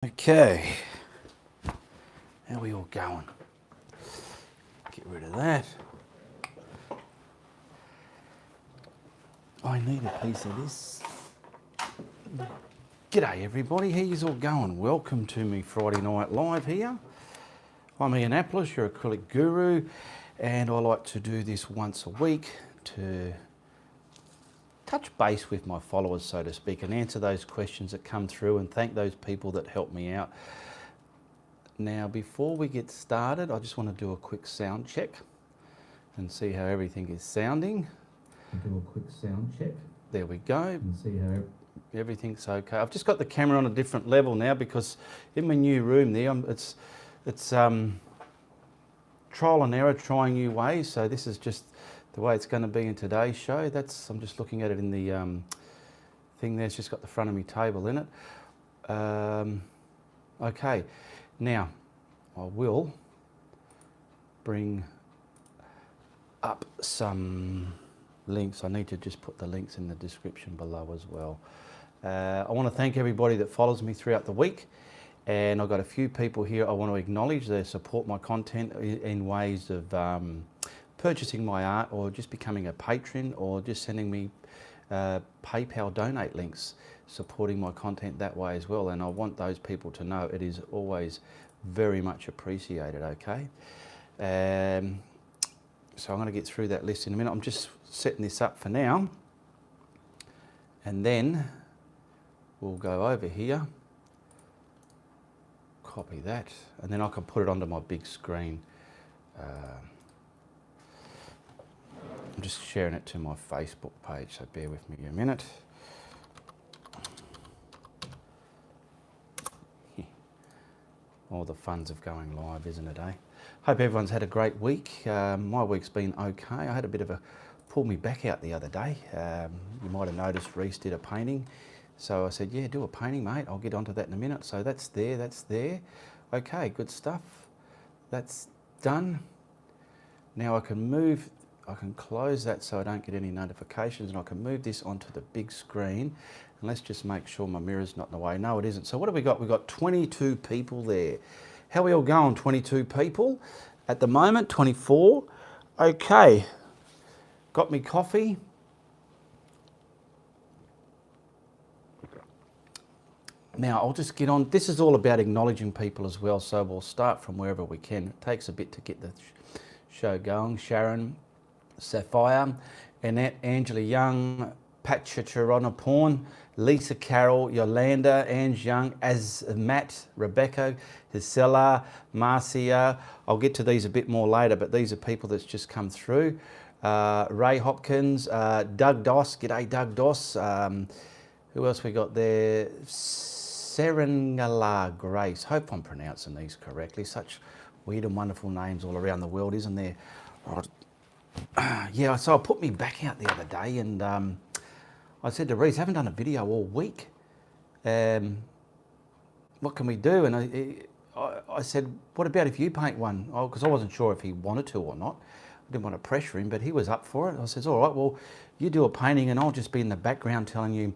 Okay, how are we all going? Get rid of that. I need a piece of this. G'day everybody, how yous all going? Welcome to me Friday Night Live here. I'm Ian Applis, your acrylic guru, and I like to do this once a week to touch base with my followers, so to speak, and answer those questions that come through and thank those people that help me out. Now, before we get started, I just want to do a quick sound check and see how everything is sounding. Do a quick sound check. There we go. And see how everything's okay. I've just got the camera on a different level now because in my new room there, it's trial and error, trying new ways. So this is just the way it's going to be in today's show. I'm just looking at it in the thing there. It's just got the front of me table in it. Okay, now I will bring up some links. I need to just put the links in the description below as well. I want to thank everybody that follows me throughout the week, and I've got a few people here I want to acknowledge. They support my content in ways of purchasing my art, or just becoming a patron, or just sending me PayPal donate links, supporting my content that way as well. And I want those people to know it is always very much appreciated, okay? So I'm going to get through that list in a minute. I'm just setting this up for now, and then we'll go over here, copy that, and then I can put it onto my big screen. I'm just sharing it to my Facebook page, so bear with me a minute. All the fun's of going live, isn't it, eh? Hope everyone's had a great week. My week's been okay. I had a bit of a pull me back out the other day. You might have noticed Reese did a painting. So I said, yeah, do a painting, mate. I'll get onto that in a minute. So that's there, that's there. Okay, good stuff. That's done. Now I can close that so I don't get any notifications, and I can move this onto the big screen. And let's just make sure my mirror's not in the way. No, it isn't. So what have we got? We've got 22 people there. How are we all going? 22 people at the moment, 24. Okay, got me coffee. Now I'll just get on. This is all about acknowledging people as well, so we'll start from wherever we can. It takes a bit to get the show going. Sharon, Sapphire, Annette, Angela Young, Patcha Chironaporn, Lisa Carroll, Yolanda, Ange Young, Matt, Rebecca, Hisela, Marcia. I'll get to these a bit more later, but these are people that's just come through. Ray Hopkins, Doug Doss, g'day Doug Doss. Who else we got there? Serengala Grace. Hope I'm pronouncing these correctly. Such weird and wonderful names all around the world, isn't there? Yeah, so I put me back out the other day, and I said to Reese, I haven't done a video all week. What can we do? And I said, what about if you paint one? Because I wasn't sure if he wanted to or not. I didn't want to pressure him, but he was up for it. I said, all right, well, you do a painting and I'll just be in the background telling you,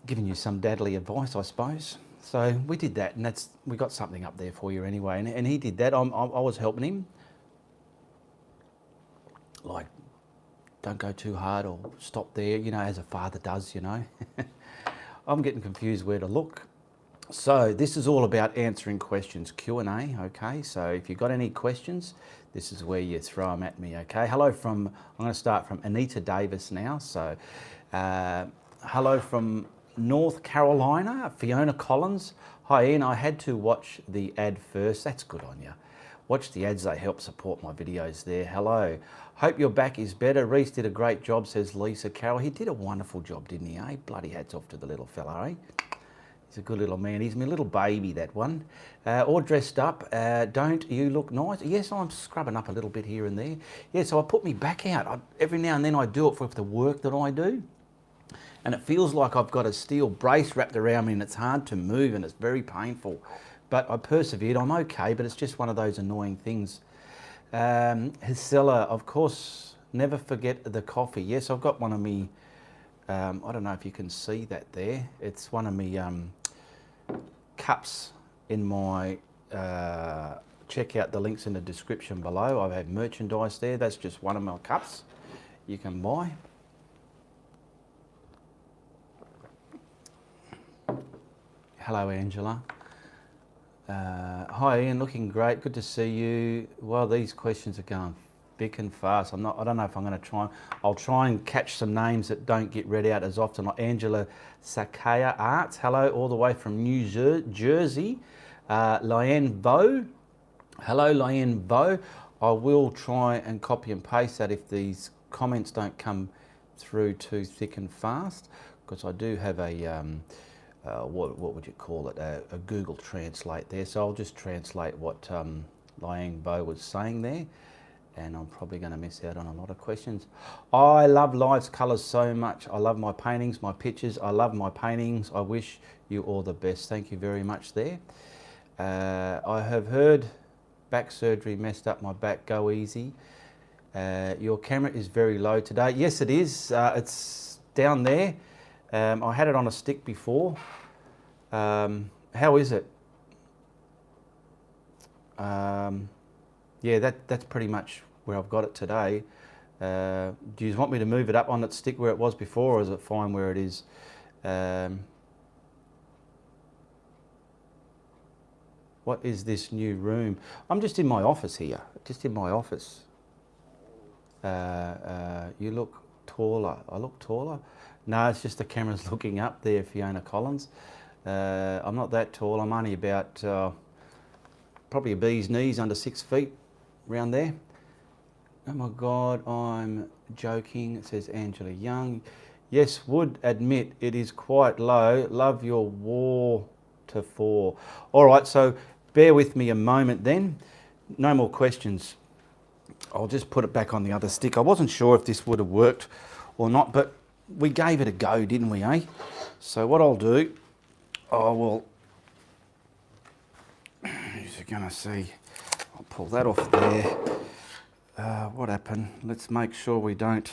giving you some dadly advice, I suppose. So we did that, and we got something up there for you anyway. And he did that. I was helping him. Like, don't go too hard or stop there, you know, as a father does, you know. I'm getting confused where to look. So this is all about answering questions, Q&A, okay? So if you've got any questions, this is where you throw them at me, okay? Hello I'm going to start from Anita Davis now. So hello from North Carolina, Fiona Collins. Hi Ian, I had to watch the ad first. That's good on you. Watch the ads, they help support my videos there. Hello. Hope your back is better. Reese did a great job, says Lisa Carroll. He did a wonderful job, didn't he, eh? Bloody hats off to the little fella, eh? He's a good little man. He's my little baby, that one. All dressed up. Don't you look nice? Yes, I'm scrubbing up a little bit here and there. Yeah, so I put me back out. Every now and then I do it for the work that I do. And it feels like I've got a steel brace wrapped around me, and it's hard to move, and it's very painful. But I persevered. I'm okay, but it's just one of those annoying things. Hisela, of course, never forget the coffee. Yes, I've got one of me, I don't know if you can see that there. It's one of me cups in my, check out the links in the description below. I have merchandise there. That's just one of my cups you can buy. Hello, Angela. Hi, Ian. Looking great. Good to see you. Well, these questions are going thick and fast. I don't know if I'm going to try. I'll try and catch some names that don't get read out as often. Like Angela Sakaya Arts. Hello, all the way from New Jersey. Lyanne Vo. Hello, Lyanne Vo. I will try and copy and paste that if these comments don't come through too thick and fast, because I do have a what would you call it, a Google Translate there. So I'll just translate what Lyanne Vo was saying there, and I'm probably going to miss out on a lot of questions. I love Life's colours so much. I love my paintings, my pictures. I love my paintings. I wish you all the best. Thank you very much there. I have heard back surgery messed up my back. Go easy. Your camera is very low today. Yes, it is. It's down there. I had it on a stick before. How is it? Yeah, that's pretty much where I've got it today. Do you want me to move it up on its stick where it was before, or is it fine where it is? What is this new room? I'm just in my office here, just in my office. You look taller. I look taller? No, it's just the camera's looking up there, Fiona Collins. I'm not that tall. I'm only about probably a bee's knees, under 6 feet, around there. Oh my God, I'm joking, it says Angela Young. Yes, would admit it is quite low. Love your waterfall. All right, so bear with me a moment then. No more questions. I'll just put it back on the other stick. I wasn't sure if this would have worked or not, but we gave it a go, didn't we, eh? So what I'll do, I will, as you're gonna see, I'll pull that off there. What happened? Let's make sure we don't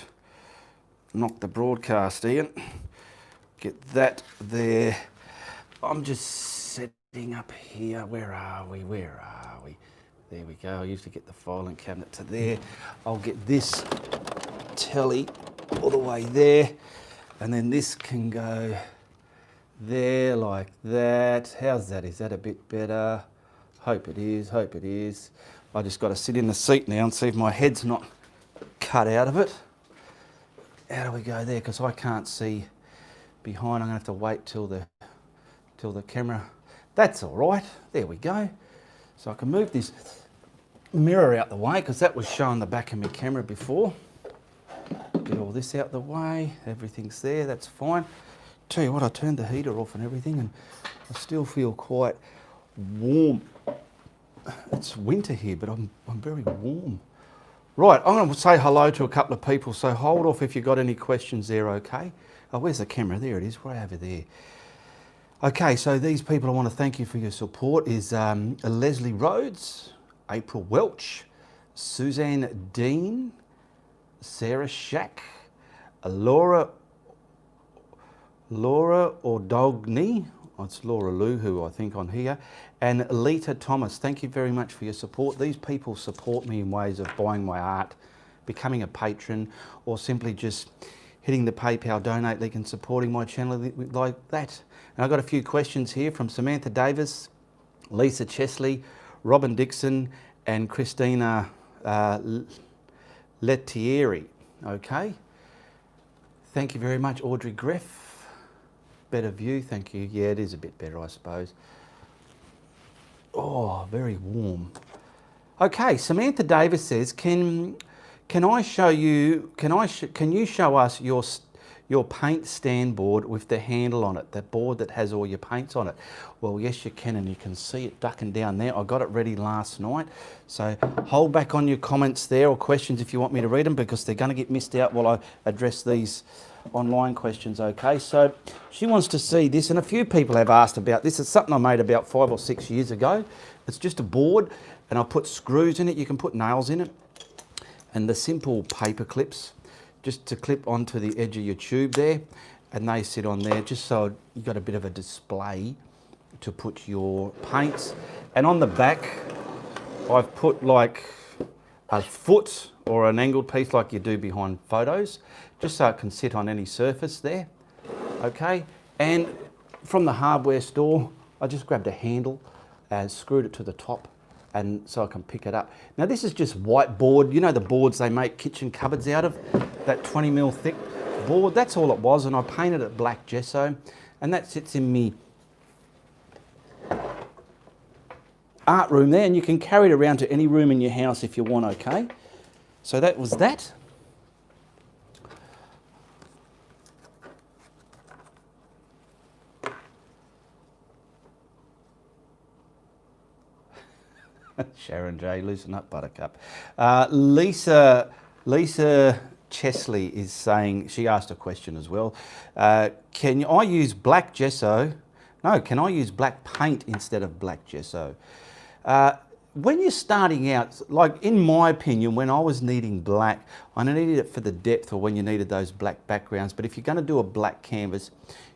knock the broadcast, Ian. Get that there. I'm just setting up here. Where are we? Where are we? There we go. I usually get the filing cabinet to there. I'll get this telly all the way there, and then this can go there like that. How's that? Is that a bit better? Hope it is, hope it is. I just got to sit in the seat now and see if my head's not cut out of it. How do we go there? Because I can't see behind. I'm going to have to wait till the camera. That's all right. There we go. So I can move this mirror out the way, because that was showing the back of my camera before. Get all this out the way. Everything's there. That's fine. Tell you what, I turned the heater off and everything, and I still feel quite warm. It's winter here, but I'm very warm. Right, I'm going to say hello to a couple of people, so hold off if you've got any questions there, okay? Oh, where's the camera? There it is, right over there. Okay, so these people I want to thank you for your support is Leslie Rhodes, April Welch, Suzanne Dean, Sarah Shack, Laura Ordogny, it's Laura Luhu I think on here, and Lita Thomas. Thank you very much for your support. These people support me in ways of buying my art, becoming a patron, or simply just hitting the PayPal donate link and supporting my channel like that. And I've got a few questions here from Samantha Davis, Lisa Chesley, Robin Dixon, and Christina Lettieri. Okay. Thank you very much, Audrey Greff. Better view, thank you. Yeah, it is a bit better, I suppose. Oh, very warm. Okay, Samantha Davis says, can I show you? Can you show us your paint stand board with the handle on it, that board that has all your paints on it? Well, yes, you can, and you can see it ducking down there. I got it ready last night, so hold back on your comments there or questions if you want me to read them, because they're going to get missed out while I address these online questions. Okay, so she wants to see this, and a few people have asked about this. It's something I made about 5 or 6 years ago. It's just a board, and I put screws in it. You can put nails in it, and the simple paper clips just to clip onto the edge of your tube there, and they sit on there just so you've got a bit of a display to put your paints. And on the back, I've put like a foot or an angled piece like you do behind photos, just so it can sit on any surface there, okay? And from the hardware store, I just grabbed a handle and screwed it to the top, and so I can pick it up. Now this is just white board, you know the boards they make kitchen cupboards out of, that 20mm thick board, that's all it was, and I painted it black gesso, and that sits in me art room there, and you can carry it around to any room in your house if you want, okay? So that was that. Sharon J, loosen up, buttercup. Lisa Chesley is saying, she asked a question as well. Can I use black gesso? No, can I use black paint instead of black gesso? When you're starting out, like in my opinion, when I was needing black, I needed it for the depth or when you needed those black backgrounds. But if you're going to do a black canvas,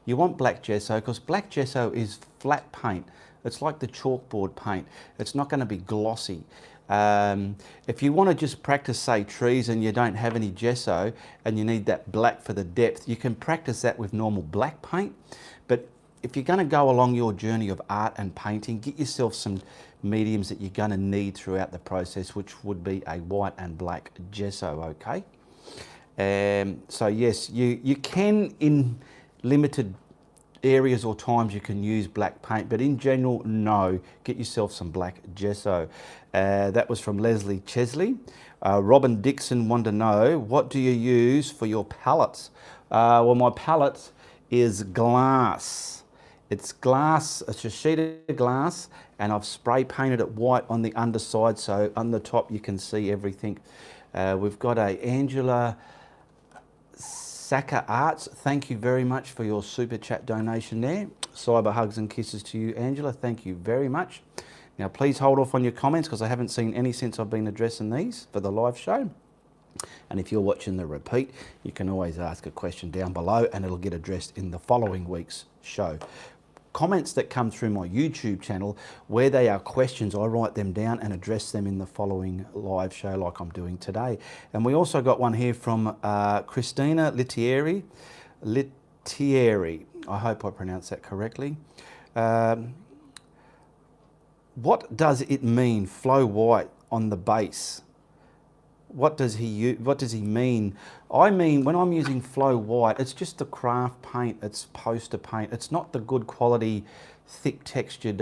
you want black gesso because black gesso is flat paint. It's like the chalkboard paint. It's not going to be glossy. If you want to just practice, say, trees and you don't have any gesso and you need that black for the depth, you can practice that with normal black paint. But if you're going to go along your journey of art and painting, get yourself some mediums that you're going to need throughout the process, which would be a white and black gesso, okay? So yes, you can, in limited areas or times, you can use black paint, but in general, no, get yourself some black gesso. That was from Leslie Chesley. Robin Dixon wanted to know, what do you use for your palettes? Well, my palette is glass. It's glass, it's a sheet of glass, and I've spray painted it white on the underside, so on the top you can see everything. We've got a Angela Saka Arts, thank you very much for your super chat donation there. Cyber hugs and kisses to you, Angela, thank you very much. Now please hold off on your comments because I haven't seen any since I've been addressing these for the live show. And if you're watching the repeat, you can always ask a question down below and it'll get addressed in the following week's show. Comments that come through my YouTube channel, where they are questions, I write them down and address them in the following live show like I'm doing today. And we also got one here from Christina Littieri. I hope I pronounced that correctly. What does it mean, flow white on the base? What does he mean? I mean, when I'm using flow white, it's just the craft paint, it's poster paint. It's not the good quality, thick textured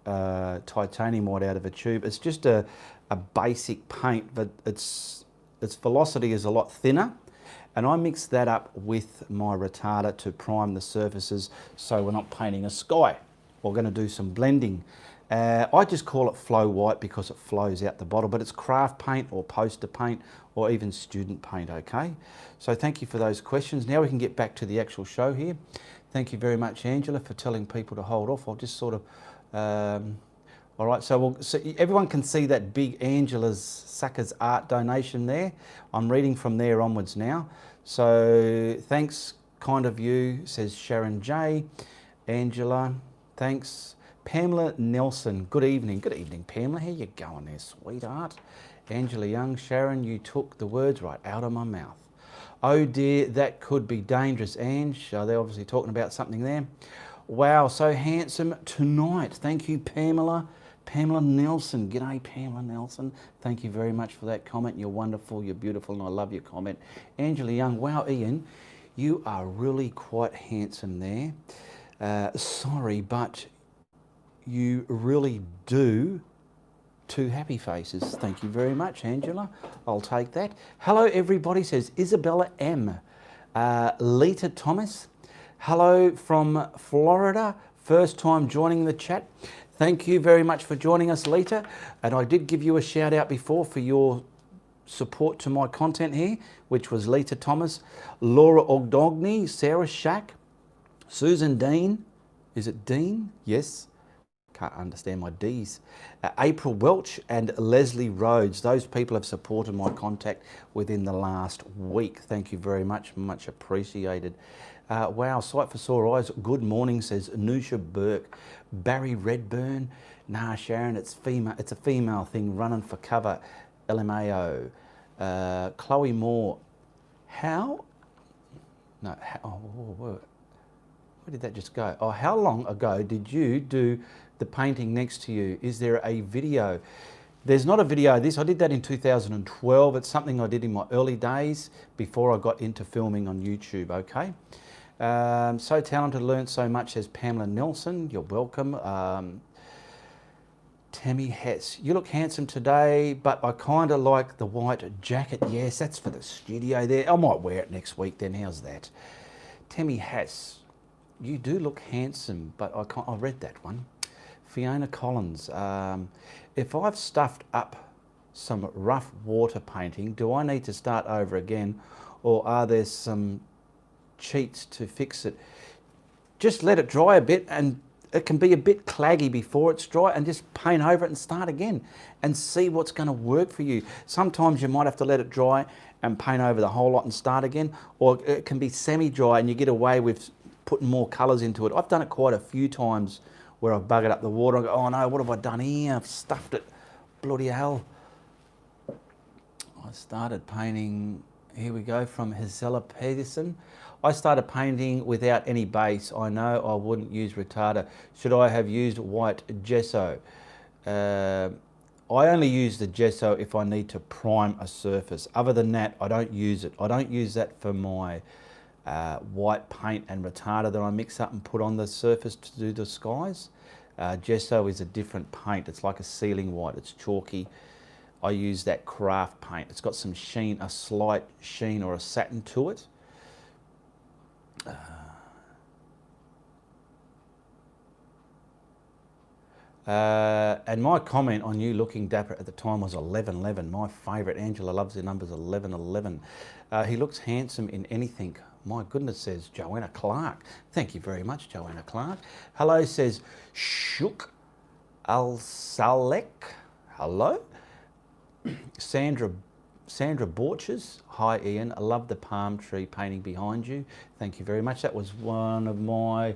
titanium white out of a tube. It's just a basic paint, but its velocity is a lot thinner. And I mix that up with my retarder to prime the surfaces so we're not painting a sky. We're going to do some blending. I just call it flow white because it flows out the bottle, but it's craft paint or poster paint or even student paint, okay? So thank you for those questions. Now we can get back to the actual show here. Thank you very much, Angela, for telling people to hold off. I'll just sort of, all right, so everyone can see that big Angela's Suckers Art donation there. I'm reading from there onwards now. So thanks, kind of you, says Sharon J. Angela, thanks. Pamela Nelson, good evening. Good evening, Pamela. How you going there, sweetheart? Angela Young, Sharon, you took the words right out of my mouth. Oh dear, that could be dangerous, Ange. They're obviously talking about something there. Wow, so handsome tonight. Thank you, Pamela. Pamela Nelson. G'day, Pamela Nelson. Thank you very much for that comment. You're wonderful, you're beautiful, and I love your comment. Angela Young, wow, Ian, you are really quite handsome there. Sorry, but you really do two happy faces. Thank you very much, Angela. I'll take that. Hello, everybody, says Isabella M. Lita Thomas. Hello from Florida. First time joining the chat. Thank you very much for joining us, Lita. And I did give you a shout out before for your support to my content here, which was Lita Thomas, Laura Ogdogny, Sarah Shack, Susan Dean. Is it Dean? Yes. Can't understand my D's. April Welch and Leslie Rhodes. Those people have supported my contact within the last week. Thank you very much. Much appreciated. Wow, sight for sore eyes. Good morning, says Nusha Burke. Barry Redburn. Nah, Sharon, it's female. It's a female thing running for cover. LMAO. Chloe Moore. How? No. Where did that just go? Oh, how long ago did you do the painting next to you? Is there a video? There's not a video of this. I did that in 2012. It's something I did in my early days before I got into filming on YouTube, okay? So talented, learned so much, says Pamela Nelson. You're welcome. Tammy Hess, you look handsome today, but I kind of like the white jacket. Yes, that's for the studio there. I might wear it next week then. How's that? Tammy Hess, you do look handsome, but I read that one. Fiona Collins, if I've stuffed up some rough water painting, do I need to start over again, or are there some cheats to fix it? Just let it dry a bit, and it can be a bit claggy before it's dry, and just paint over it and start again and see what's going to work for you. Sometimes you might have to let it dry and paint over the whole lot and start again, or it can be semi-dry and you get away with putting more colours into it. I've done it quite a few times where I've buggered up the water. I go, oh no, what have I done here? I've stuffed it. Bloody hell. I started painting, here we go, from Hazella Peterson. I started painting without any base. I know I wouldn't use retarder. Should I have used white gesso? I only use the gesso if I need to prime a surface. Other than that, I don't use it. I don't use that for my white paint and retarder that I mix up and put on the surface to do the skies. Gesso is a different paint. It's like a ceiling white. It's chalky. I use that craft paint. It's got some sheen, a slight sheen or a satin to it. And my comment on you looking dapper at the time was 11:11. My favourite. Angela loves the numbers 11:11. He looks handsome in anything. My goodness, says Joanna Clark. Thank you very much, Joanna Clark. Hello, says Shuk Al-Salek. Hello. Sandra Borches. Hi, Ian. I love the palm tree painting behind you. Thank you very much. That was one of my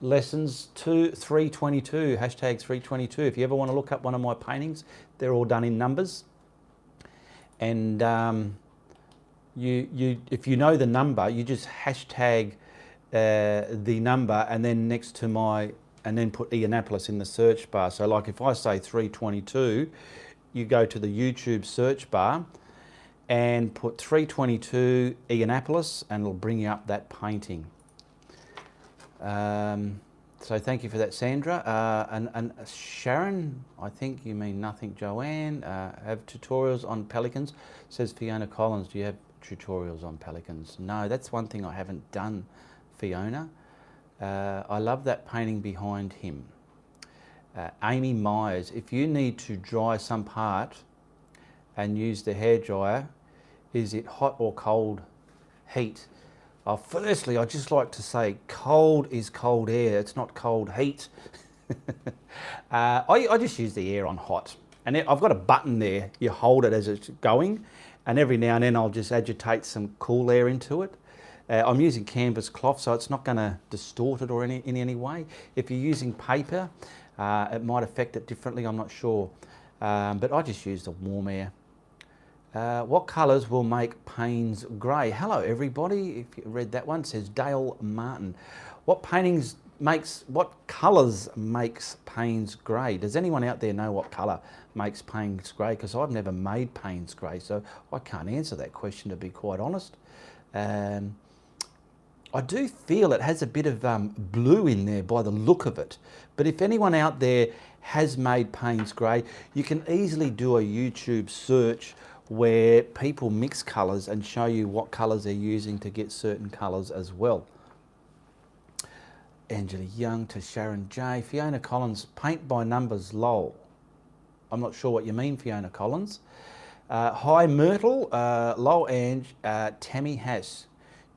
lessons 322, hashtag 322. If you ever want to look up one of my paintings, they're all done in numbers. And if you know the number, you just hashtag the number and then next to and then put Ianapolis in the search bar. So like if I say 322, you go to the YouTube search bar and put 322 Ianapolis and it'll bring you up that painting. So thank you for that, Sandra. And Sharon, I think you mean nothing, Joanne. Have tutorials on pelicans, says Fiona Collins. Do you have tutorials on pelicans? No, that's one thing I haven't done, Fiona. I love that painting behind him. Amy Myers, if you need to dry some part and use the hairdryer, is it hot or cold heat? Firstly, I'd just like to say cold is cold air, it's not cold heat. I just use the air on hot. And I've got a button there, you hold it as it's going, and every now and then I'll just agitate some cool air into it. I'm using canvas cloth, so it's not going to distort it or in any way. If you're using paper, it might affect it differently, I'm not sure. But I just use the warm air. What colours will make panes grey? Hello everybody, if you read that one, it says Dale Martin. What colours makes panes grey? Does anyone out there know what colour makes panes grey? Because I've never made panes grey, so I can't answer that question, to be quite honest. I do feel it has a bit of blue in there by the look of it. But if anyone out there has made panes grey, you can easily do a YouTube search where people mix colours and show you what colours they're using to get certain colours as well. Angela Young to Sharon J. Fiona Collins, paint by numbers, lol. I'm not sure what you mean, Fiona Collins. Hi Myrtle, lol Ange, Tammy Hass.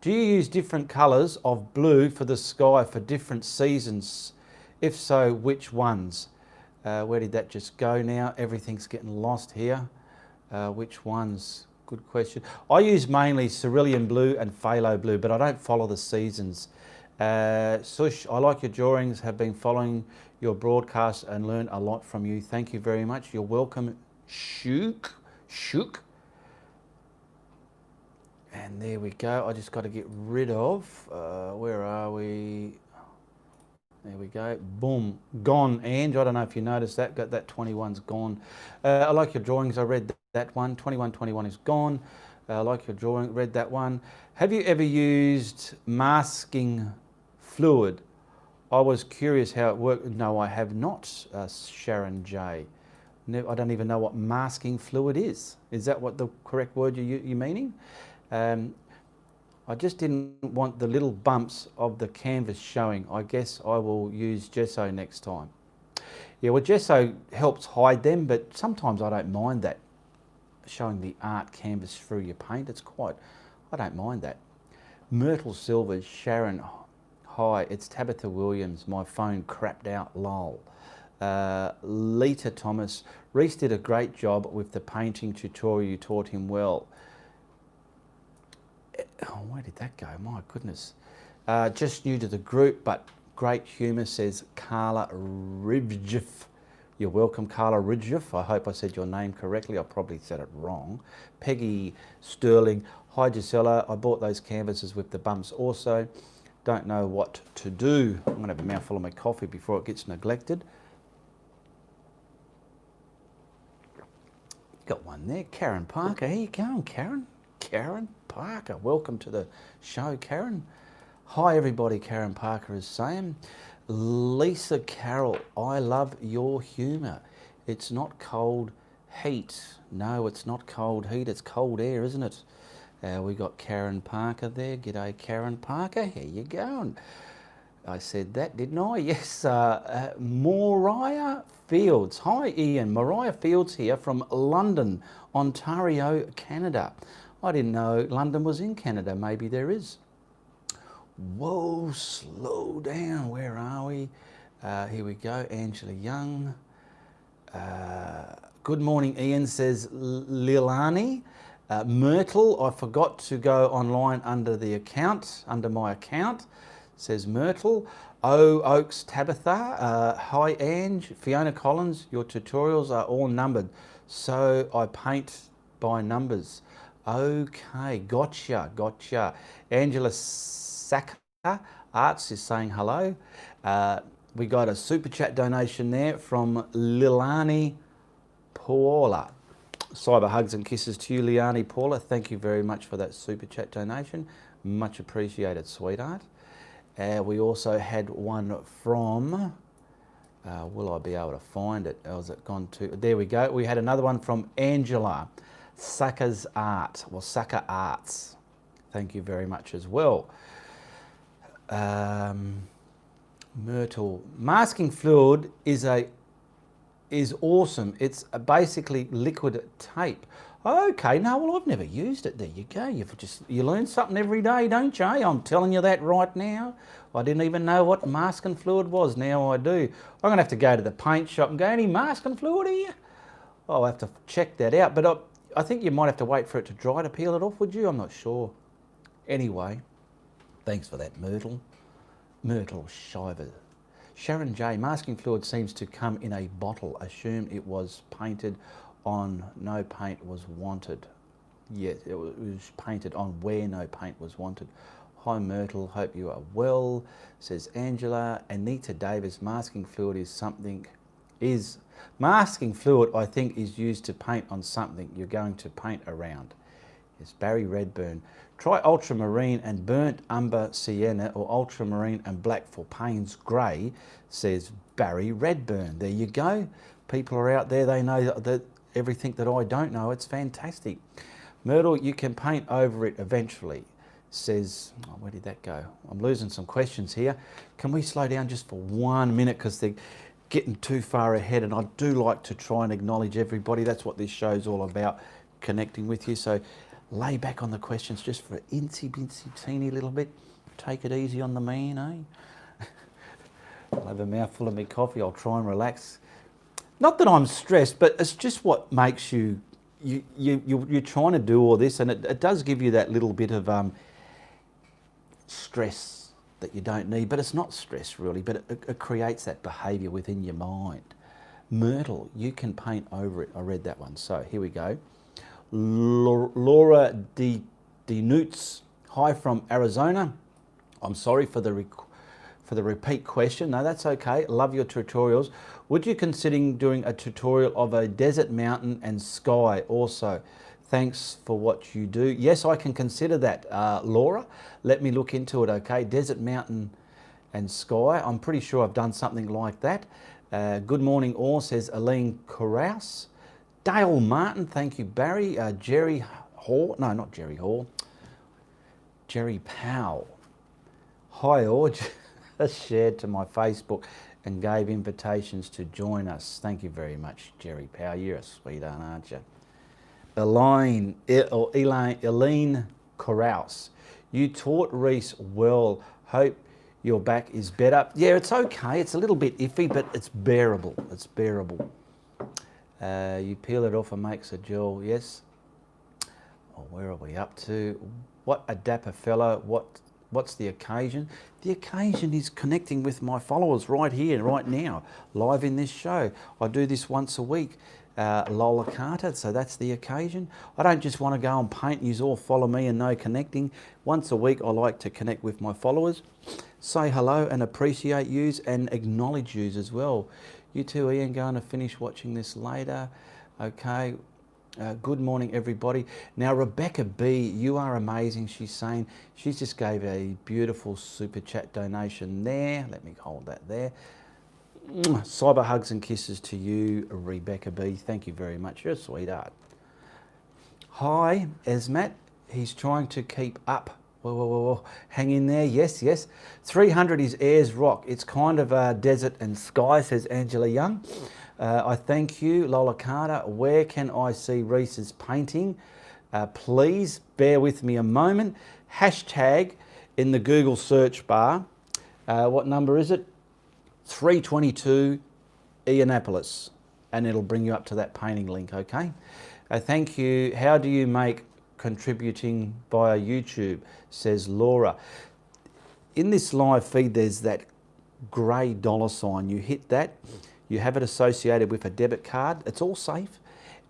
Do you use different colours of blue for the sky for different seasons? If so, which ones? Where did that just go now? Everything's getting lost here. Which ones? Good question. I use mainly cerulean blue and phthalo blue, but I don't follow the seasons. Sush, I like your drawings, have been following your broadcast and learned a lot from you. Thank you very much. You're welcome, Shook. And there we go. I just got to get rid of, where are we? There we go. Boom. Gone, Ange. I don't know if you noticed that. Got that 21's gone. I like your drawings. I read that one. 21 is gone. I like your drawing. Read that one. Have you ever used masking fluid? I was curious how it worked. No, I have not, Sharon J. I don't even know what masking fluid is. Is that what the correct word you're meaning? I just didn't want the little bumps of the canvas showing. I guess I will use gesso next time. Yeah, well, gesso helps hide them, but sometimes I don't mind that, showing the art canvas through your paint. I don't mind that. Myrtle Silvers, Sharon, hi, it's Tabitha Williams. My phone crapped out, lol. Lita Thomas, Reese did a great job with the painting tutorial. You taught him well. Oh, where did that go? My goodness. Just new to the group, but great humour, says Carla Ridgeff. You're welcome, Carla Ridgeff. I hope I said your name correctly. I probably said it wrong. Peggy Sterling. Hi, Gisela. I bought those canvases with the bumps also. Don't know what to do. I'm going to have a mouthful of my coffee before it gets neglected. Got one there. Karen Parker. How you going, Karen? Karen Parker. Welcome to the show, Karen. Hi, everybody. Karen Parker is saying. Lisa Carroll, I love your humour. It's not cold heat. No, it's not cold heat. It's cold air, isn't it? We got Karen Parker there. G'day, Karen Parker. How you going? I said that, didn't I? Yes. Mariah Fields. Hi, Ian. Mariah Fields here from London, Ontario, Canada. I didn't know London was in Canada. Maybe there is. Whoa, slow down. Where are we? Here we go. Angela Young. Good morning, Ian, says Lilani. Myrtle, I forgot to go online under my account, says Myrtle. O Oaks Tabitha. Hi, Ange. Fiona Collins, your tutorials are all numbered, so I paint by numbers. Okay, gotcha. Angela Saka Arts is saying hello. We got a super chat donation there from Lilani Paula. Cyber hugs and kisses to you, Lilani Paula. Thank you very much for that super chat donation. Much appreciated, sweetheart. We also had one from, will I be able to find it? Or has it gone to, there we go. We had another one from Angela Saka's Art, or Saka Arts. Thank you very much as well. Myrtle. Masking fluid is awesome. It's basically liquid tape. Okay, no, well, I've never used it. There you go. You learn something every day, don't you? I'm telling you that right now. I didn't even know what masking fluid was. Now I do. I'm going to have to go to the paint shop and go, any masking fluid here? I'll have to check that out. But I think you might have to wait for it to dry to peel it off, would you? I'm not sure. Anyway, thanks for that, Myrtle. Myrtle Shiver. Sharon J. Masking fluid seems to come in a bottle. Assume it was painted on, no paint was wanted. Yes, it was painted on where no paint was wanted. Hi Myrtle, hope you are well, says Angela. Anita Davis, masking fluid masking fluid, I think, is used to paint on something you're going to paint around. Yes, Barry Redburn. Try ultramarine and burnt umber sienna, or ultramarine and black for Payne's grey, says Barry Redburn. There you go. People are out there, they know that everything that I don't know. It's fantastic. Myrtle, you can paint over it eventually, says, oh, where did that go? I'm losing some questions here. Can we slow down just for 1 minute, because they're getting too far ahead, and I do like to try and acknowledge everybody. That's what this show's all about, connecting with you. So lay back on the questions just for an incy-bincy teeny little bit. Take it easy on the man, eh? I'll have a mouthful of my coffee. I'll try and relax. Not that I'm stressed, but it's just what makes you you're trying to do all this, and it does give you that little bit of stress that you don't need, but it's not stress really, but it creates that behaviour within your mind. Myrtle, you can paint over it. I read that one. So here we go. Laura Denoots, hi from Arizona. I'm sorry for the repeat question. No, that's okay. Love your tutorials. Would you consider doing a tutorial of a desert, mountain and sky also? Thanks for what you do. Yes, I can consider that, Laura. Let me look into it, okay? Desert, mountain and sky. I'm pretty sure I've done something like that. Good morning all, says Aline Carouse. Dale Martin, thank you, Barry. Jerry Hall, no, not Jerry Hall. Jerry Powell. Hi all, shared to my Facebook and gave invitations to join us. Thank you very much, Jerry Powell. You're a sweetheart, aren't you? Elaine Carouse. You taught Reese well. Hope your back is better. Yeah, it's okay. It's a little bit iffy, but it's bearable. It's bearable. You peel it off and makes a gel. Yes. Oh, where are we up to? What a dapper fellow. What's the occasion? The occasion is connecting with my followers right here, right now, live in this show. I do this once a week. Lola Carter, so that's the occasion. I don't just want to go and paint and you all follow me and no connecting. Once a week I like to connect with my followers, say hello and appreciate yous and acknowledge yous as well. You too, Ian, going to finish watching this later. Okay, good morning everybody. Now Rebecca B, you are amazing, she's saying. She just gave a beautiful super chat donation there. Let me hold that there. Cyber hugs and kisses to you, Rebecca B. Thank you very much. You're a sweetheart. Hi, Esmat. He's trying to keep up. Whoa. Hang in there. Yes. 300 is Ayers Rock. It's kind of a desert and sky, says Angela Young. I thank you, Lola Carter. Where can I see Reese's painting? Please bear with me a moment. Hashtag in the Google search bar. What number is it? 322 Indianapolis, and it'll bring you up to that painting link, okay? Thank you. How do you make contributing via YouTube, says Laura. In this live feed, there's that grey $sign. You hit that, you have it associated with a debit card. It's all safe.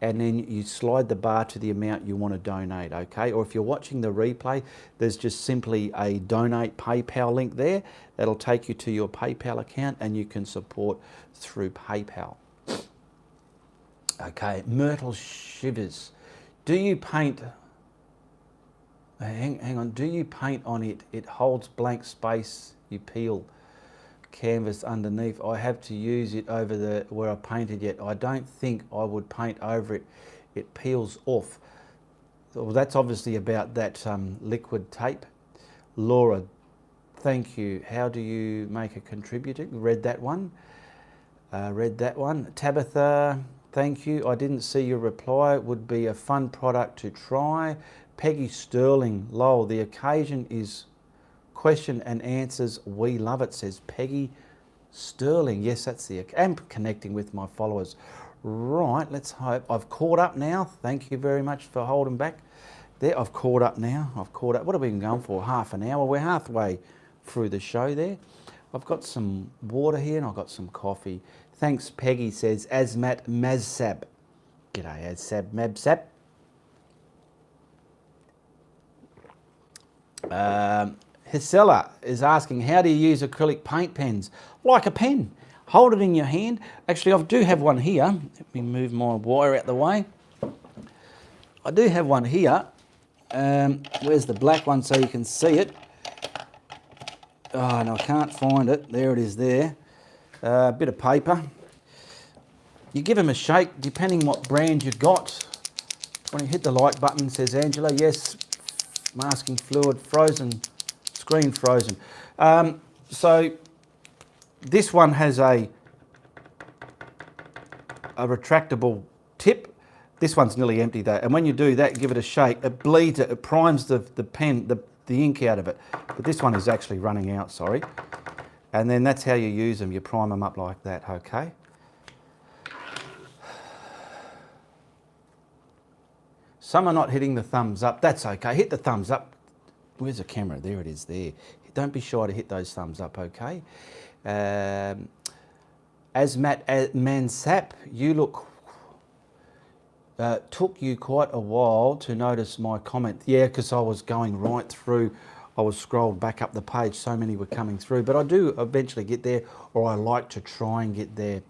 And then you slide the bar to the amount you want to donate, okay? Or if you're watching the replay, there's just simply a donate PayPal link there. That'll take you to your PayPal account and you can support through PayPal. Okay, Myrtle Shivers. Do you paint, hang on, do you paint on it? It holds blank space, you peel canvas underneath. I have to use it over where I painted yet. I don't think I would paint over it. It peels off. Well, that's obviously about that liquid tape. Laura, thank you. How do you make a contributing? Read that one. Tabitha, thank you. I didn't see your reply. It would be a fun product to try. Peggy Sterling, lol, the occasion is question and answers. We love it, says Peggy Sterling. Yes, that's the, I'm connecting with my followers. Right, let's hope. I've caught up now. Thank you very much for holding back. There, I've caught up now. What have we been going for? Half an hour. We're halfway through the show there. I've got some water here and I've got some coffee. Thanks, Peggy, says Azmat Mazsab. G'day, Azsab Mabsab. Hisela is asking, how do you use acrylic paint pens? Like a pen. Hold it in your hand. Actually, I do have one here. Let me move my wire out the way. I do have one here. Where's the black one so you can see it? Oh, no, I can't find it. There it is there. A bit of paper. You give them a shake, depending what brand you've got. When you hit the like button, says Angela, yes, masking fluid, frozen, screen frozen. So this one has a retractable tip. This one's nearly empty though, and when you do that, give it a shake, it bleeds it, it primes the pen, the ink out of it. But this one is actually running out, sorry. And then that's how you use them, you prime them up like that, okay? Some are not hitting the thumbs up. That's okay. Hit the thumbs up. Where's the camera? There it is there. Don't be shy to hit those thumbs up, okay? As Matt Mansap, you look... took you quite a while to notice my comment. Yeah, because I was going right through. I was scrolled back up the page. So many were coming through. But I do eventually get there, or I like to try and get there.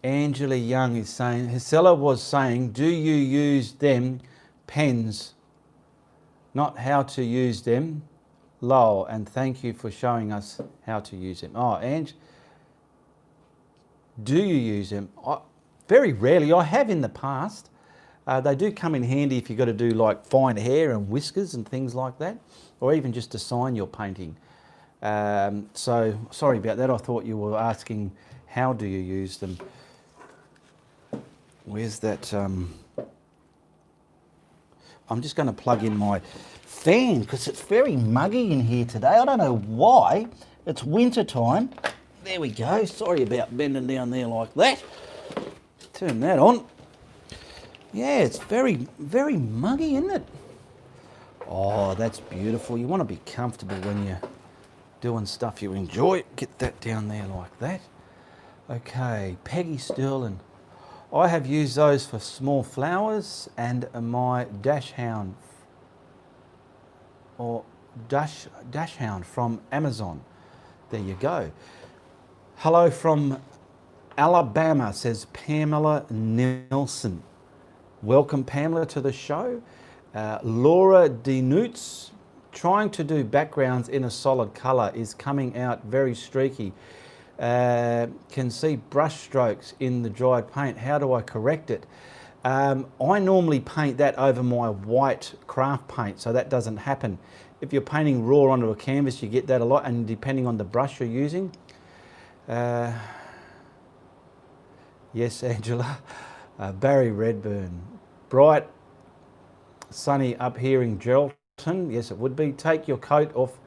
Angela Young is saying, Hisella was saying, do you use them pens? Not how to use them. Lol, and thank you for showing us how to use them. Oh, Ange, do you use them? Very rarely. I have in the past. They do come in handy if you've got to do like fine hair and whiskers and things like that, or even just to sign your painting. So sorry about that. I thought you were asking how do you use them. Where's that? I'm just going to plug in my fan because it's very muggy in here today. I don't know why. It's winter time. There we go. Sorry about bending down there like that. Turn that on. Yeah, it's very, very muggy, isn't it? Oh, that's beautiful. You want to be comfortable when you're doing stuff you enjoy. Get that down there like that. Okay, Peggy Sterling. I have used those for small flowers and my dash hound from Amazon. There you go. Hello from Alabama, says Pamela Nelson. Welcome, Pamela, to the show. Laura Denoots, trying to do backgrounds in a solid colour is coming out very streaky. Can see brush strokes in the dried paint. How do I correct it? I normally paint that over my white craft paint, so that doesn't happen. If you're painting raw onto a canvas, you get that a lot, and depending on the brush you're using. Yes, Angela. Barry Redburn. Bright, sunny up here in Geraldton. Yes, it would be. Take your coat off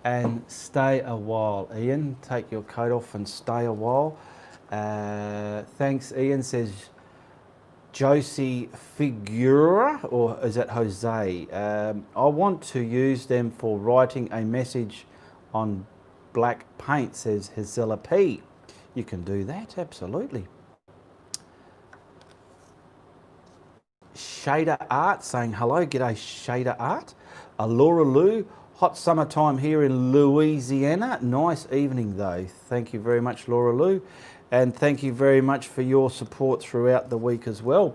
and stay a while. Ian, take your coat off and stay a while. Thanks, Ian, says Josie Figura, or is that Jose? I want to use them for writing a message on black paint, says Hisella P. You can do that, absolutely. Shader Art saying hello. G'day, Shader Art. Laura Lou, hot summertime here in Louisiana. Nice evening though. Thank you very much, Laura Lou. And thank you very much for your support throughout the week as well.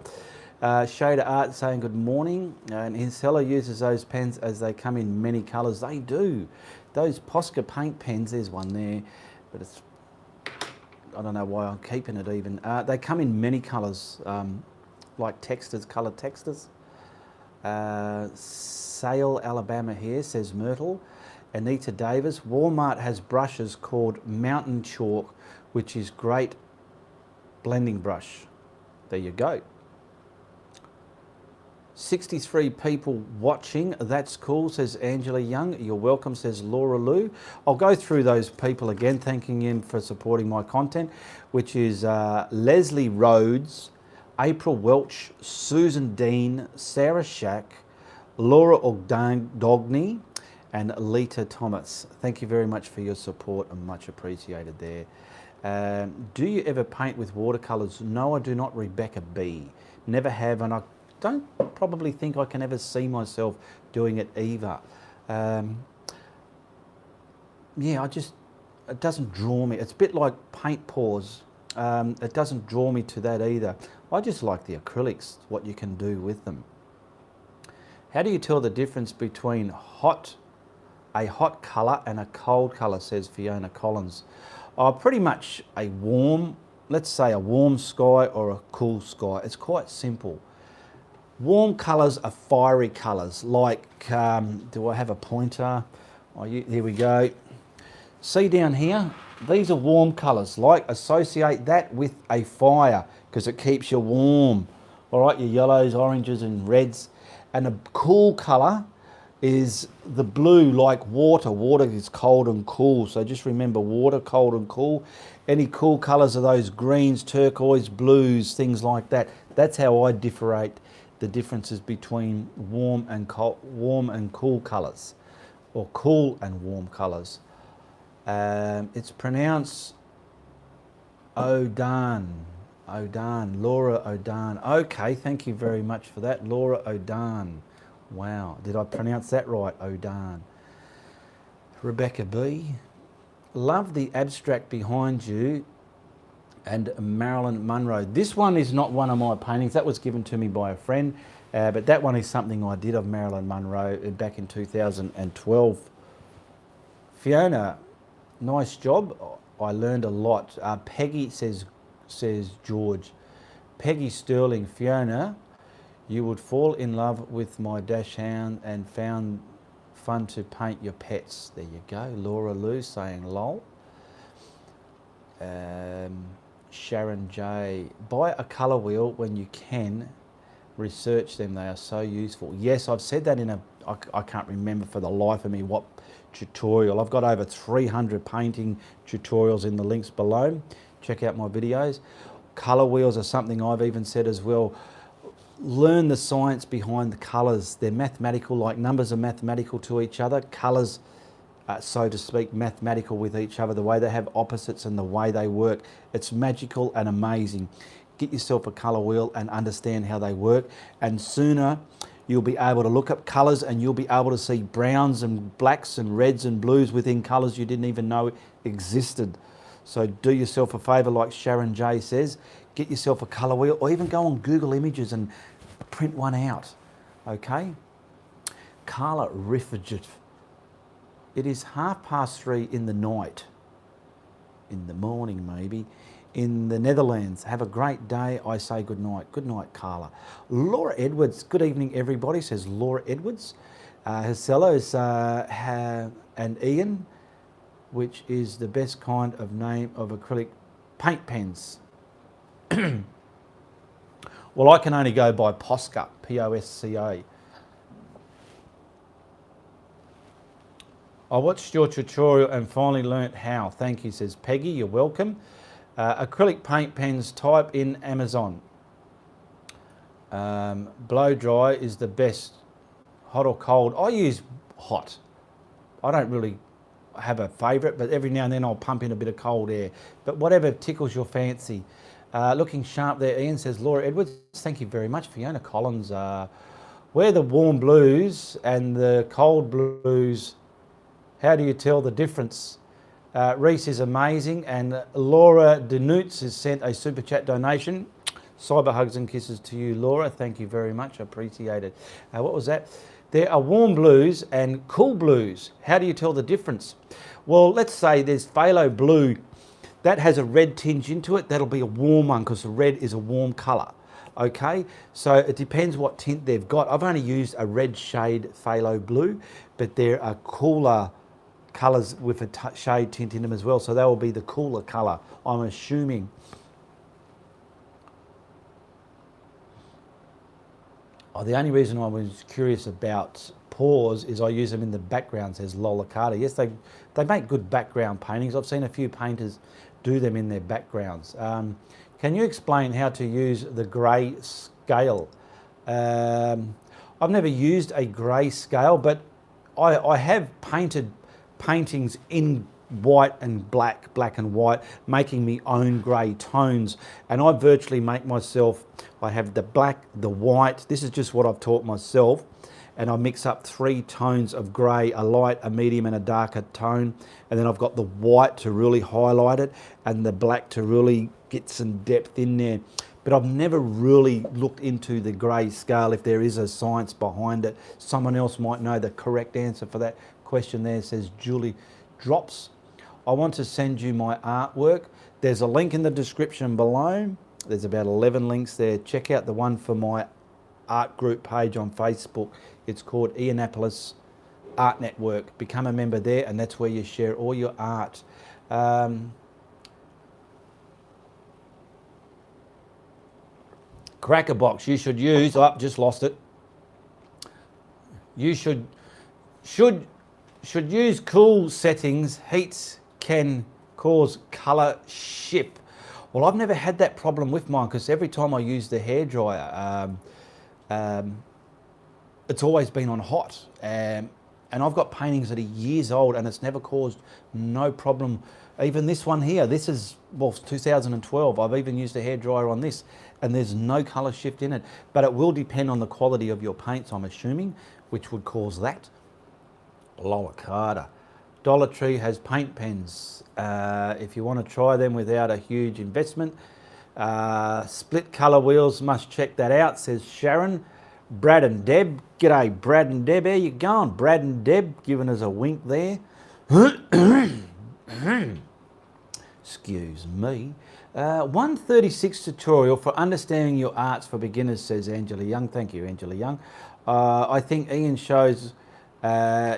Shader Art saying good morning. And Hisella uses those pens as they come in many colours. They do. Those Posca paint pens, there's one there, but it's, I don't know why I'm keeping it even. They come in many colours. Like textures, coloured textures. Sale, Alabama here, says Myrtle. Anita Davis. Walmart has brushes called Mountain Chalk, which is great blending brush. There you go. 63 people watching. That's cool, says Angela Young. You're welcome, says Laura Lou. I'll go through those people again, thanking them for supporting my content, which is Leslie Rhodes, April Welch, Susan Dean, Sarah Shack, Laura Ogdogney, and Lita Thomas. Thank you very much for your support and much appreciated there. Do you ever paint with watercolours? No, I do not, Rebecca B. Never have, and I don't probably think I can ever see myself doing it either. Yeah, it doesn't draw me. It's a bit like paint pours. It doesn't draw me to that either. I just like the acrylics, what you can do with them. How do you tell the difference between a hot colour and a cold colour, says Fiona Collins? Pretty much a warm, let's say a warm sky or a cool sky. It's quite simple. Warm colours are fiery colours, like, do I have a pointer? Here we go. See down here? These are warm colours, like associate that with a fire because it keeps you warm. All right, your yellows, oranges and reds. And a cool colour is the blue, like water. Water is cold and cool, so just remember water, cold and cool. Any cool colours are those greens, turquoise, blues, things like that. That's how I differentiate the differences between warm and cool colours, or cool and warm colours. It's pronounced Odan. Odan, Laura Odan. Okay, thank you very much for that, Laura Odan. Wow, did I pronounce that right, Odan? Rebecca B. Love the abstract behind you and Marilyn Monroe. This one is not one of my paintings. That was given to me by a friend, but that one is something I did of Marilyn Monroe back in 2012. Fiona, nice job. I learned a lot. Peggy says George. Peggy Sterling, Fiona, you would fall in love with my dachshund and found fun to paint your pets. There you go. Laura Lou saying lol. Sharon J. Buy a colour wheel when you can. Research them. They are so useful. Yes, I've said that in I can't remember for the life of me what tutorial. I've got over 300 painting tutorials in the links below. Check out my videos. Colour wheels are something I've even said as well. Learn the science behind the colours. They're mathematical, like numbers are mathematical to each other. Colours, so to speak, mathematical with each other. The way they have opposites and the way they work. It's magical and amazing. Get yourself a colour wheel and understand how they work. And sooner you'll be able to look up colours and you'll be able to see browns and blacks and reds and blues within colours you didn't even know existed. So do yourself a favour, like Sharon J says, get yourself a colour wheel, or even go on Google Images and print one out, okay? Carla Riffigit. It is 3:30 in the night, in the morning maybe, in the Netherlands. Have a great day. I say good night. Good night, Carla. Laura Edwards. Good evening, everybody, says Laura Edwards. Hellos and Ian, which is the best kind of name of acrylic paint pens. Well, I can only go by Posca, P-O-S-C-A. I watched your tutorial and finally learnt how. Thank you, says Peggy. You're welcome. Acrylic paint pens, type in Amazon. Blow dry is the best. Hot or cold? I use hot. I don't really have a favourite, but every now and then I'll pump in a bit of cold air. But whatever tickles your fancy. Looking sharp there, Ian, says Laura Edwards. Thank you very much. Fiona Collins. Where the warm blues and the cold blues, how do you tell the difference? Reese is amazing, and Laura Denutz has sent a super chat donation. Cyber hugs and kisses to you, Laura. Thank you very much. I appreciate it. What was that? There are warm blues and cool blues. How do you tell the difference? Well, let's say there's phthalo blue. That has a red tinge into it. That'll be a warm one because the red is a warm colour. Okay, so it depends what tint they've got. I've only used a red shade phthalo blue, but there are cooler colours with a shade tint in them as well. So that will be the cooler colour, I'm assuming. Oh, the only reason I was curious about paws is I use them in the background, says Lola Carter. Yes, they make good background paintings. I've seen a few painters do them in their backgrounds. Can you explain how to use the grey scale? I've never used a grey scale, but I have painted paintings in white and black and white, making me own grey tones. And I virtually make myself, I have the black, the white, this is just what I've taught myself, and I mix up 3 tones of grey, a light, a medium and a darker tone, and then I've got the white to really highlight it and the black to really get some depth in there. But I've never really looked into the grey scale, if there is a science behind it. Someone else might know the correct answer for that question there, says Julie Drops. I want to send you my artwork. There's a link in the description below. There's about 11 links there. Check out the one for my art group page on Facebook. It's called Indianapolis Art Network. Become a member there, and that's where you share all your art. Crackerbox, you should use, oh, just lost it. You should use cool settings. Heats can cause colour ship. Well, I've never had that problem with mine because every time I use the hairdryer, It's always been on hot. And I've got paintings that are years old and it's never caused no problem. Even this one here, this is, well, 2012. I've even used a hairdryer on this and there's no colour shift in it. But it will depend on the quality of your paints, I'm assuming, which would cause that. Lower Carter. Dollar Tree has paint pens. If you want to try them without a huge investment. Split colour wheels, must check that out, says Sharon. Brad and Deb, g'day Brad and Deb, how you going? Brad and Deb giving us a wink there. Excuse me. 136 tutorial for understanding your arts for beginners, says Angela Young. Thank you, Angela Young. I think Ian shows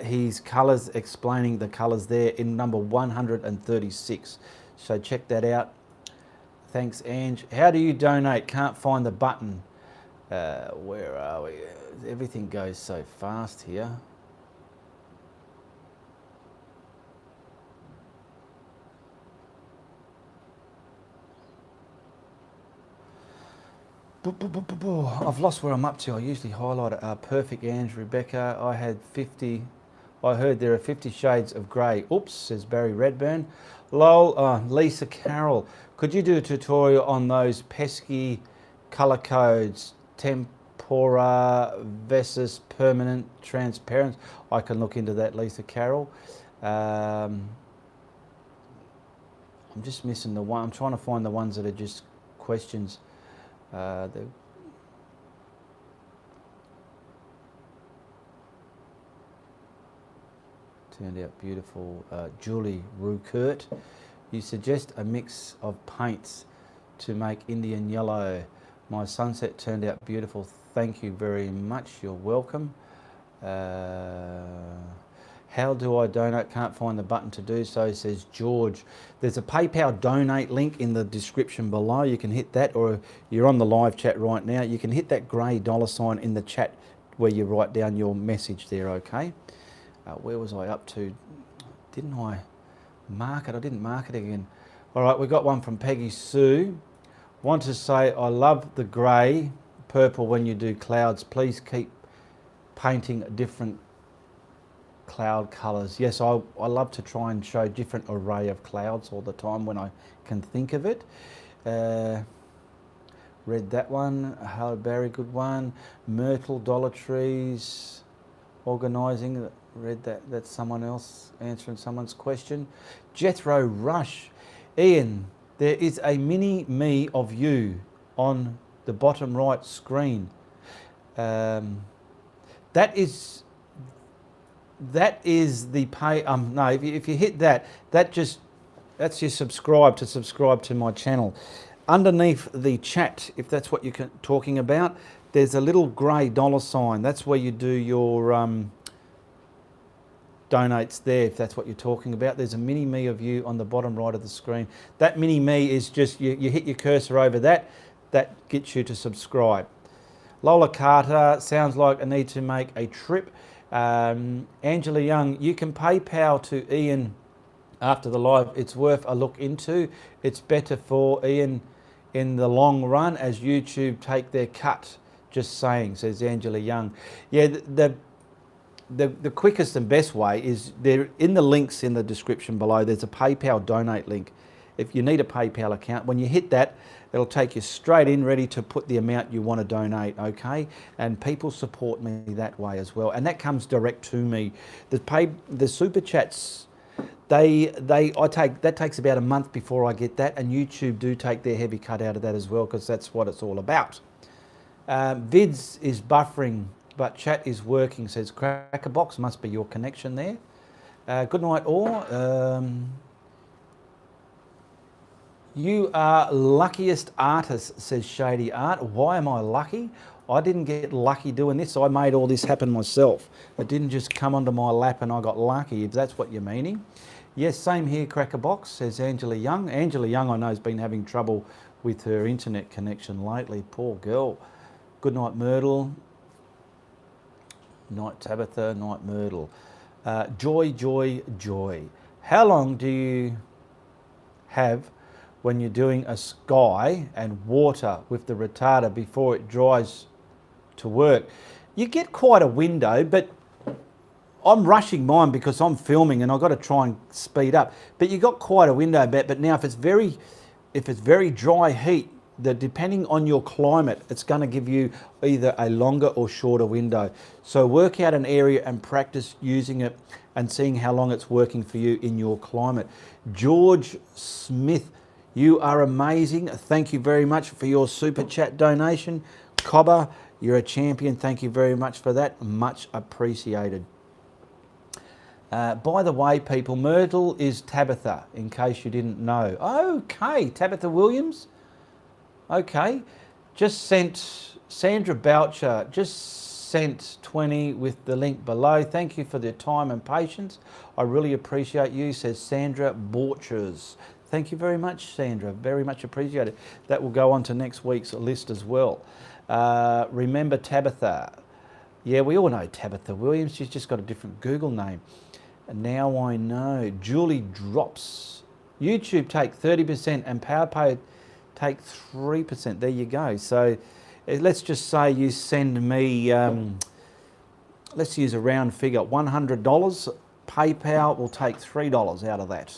his colours, explaining the colours there in number 136. So check that out. Thanks, Ange. How do you donate? Can't find the button. Where are we? Everything goes so fast here. I've lost where I'm up to. I usually highlight it. Perfect, Ange. Rebecca, I heard there are 50 shades of grey. Oops, says Barry Redburn. Lol, Lisa Carroll. Could you do a tutorial on those pesky colour codes? Tempera versus permanent transparent. I can look into that, Lisa Carroll. I'm just missing the one. I'm trying to find the ones that are just questions. Turned out beautiful. Julie Ruckert, you suggest a mix of paints to make Indian yellow. My sunset turned out beautiful. Thank you very much. You're welcome. How do I donate? Can't find the button to do so, says George. There's a PayPal donate link in the description below. You can hit that, or you're on the live chat right now. You can hit that grey $ in the chat where you write down your message there, okay? Where was I up to? Didn't I mark it? I didn't mark it again. All right, we got one from Peggy Sue. Want to say I love the grey, purple when you do clouds. Please keep painting different cloud colours. Yes, I love to try and show different array of clouds all the time when I can think of it. Read that one. Hello Barry, good one. Myrtle, Dollar Trees, organising. Read that. That's someone else answering someone's question. Jethro Rush. Ian, there is a mini me of you on the bottom right screen. That is the pay. No, if you hit that, that's your subscribe to my channel. Underneath the chat, if that's what you're talking about, there's a little grey $. That's where you do your donates there, if that's what you're talking about. There's a mini me of you on the bottom right of the screen. That mini me is just, you hit your cursor over that gets you to subscribe. Lola Carter, sounds like I need to make a trip. Angela Young, you can PayPal to Ian after the live. It's worth a look into. It's better for Ian in the long run as YouTube take their cut. Just saying, says Angela Young. Yeah, the quickest and best way is there in the links in the description below. There's a PayPal donate link. If you need a PayPal account, when you hit that, it'll take you straight in, ready to put the amount you want to donate, okay? And people support me that way as well, and that comes direct to me. The super chats, that takes about a month before I get that, and YouTube do take their heavy cut out of that as well, because that's what it's all about. Vids is buffering, but chat is working, says Crackerbox. Must be your connection there. Good night all. You are luckiest artist, says Shady Art. Why am I lucky? I didn't get lucky doing this. I made all this happen myself. It didn't just come onto my lap and I got lucky, if that's what you're meaning. Yes, same here, Crackerbox, says Angela Young. Angela Young, I know, has been having trouble with her internet connection lately. Poor girl. Good night, Myrtle. Night, Tabitha. Night, Myrtle. Joy, joy, joy. How long do you have when you're doing a sky and water with the retarder before it dries to work. You get quite a window, but I'm rushing mine because I'm filming and I've got to try and speed up. But you got quite a window, but now if it's very dry heat, depending on your climate, it's going to give you either a longer or shorter window. So work out an area and practice using it and seeing how long it's working for you in your climate. George Smith, you are amazing. Thank you very much for your super chat donation. Cobber, you're a champion. Thank you very much for that. Much appreciated. By the way, people, Myrtle is Tabitha, in case you didn't know. Okay, Tabitha Williams. Okay, just sent Sandra Boucher, just sent 20 with the link below. Thank you for the time and patience. I really appreciate you, says Sandra Bouchers. Thank you very much, Sandra. Very much appreciated. That will go on to next week's list as well. Remember Tabitha. Yeah, we all know Tabitha Williams. She's just got a different Google name. And now I know. Julie Drops. YouTube take 30% and PowerPay take 3%. There you go. So let's just say you send me, let's use a round figure, $100. PayPal will take $3 out of that.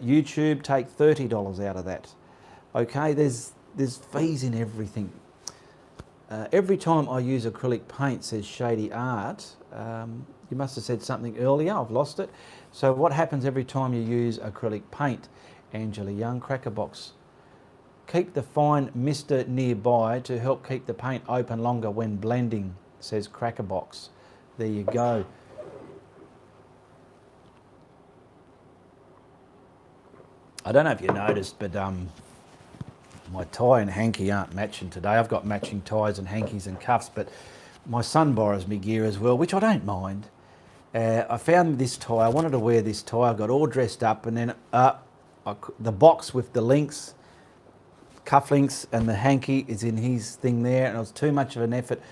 YouTube take $30 out of that. Okay, there's fees in everything. Every time I use acrylic paint, says Shady Art, you must have said something earlier, I've lost it. So what happens every time you use acrylic paint? Angela Young, Crackerbox. Keep the fine mister nearby to help keep the paint open longer when blending, says Crackerbox. There you go. I don't know if you noticed, but my tie and hanky aren't matching today. I've got matching ties and hankies and cuffs, but my son borrows me gear as well, which I don't mind. I found this tie. I wanted to wear this tie. I got all dressed up, and then the box with the links, cufflinks, and the hanky is in his thing there, and it was too much of an effort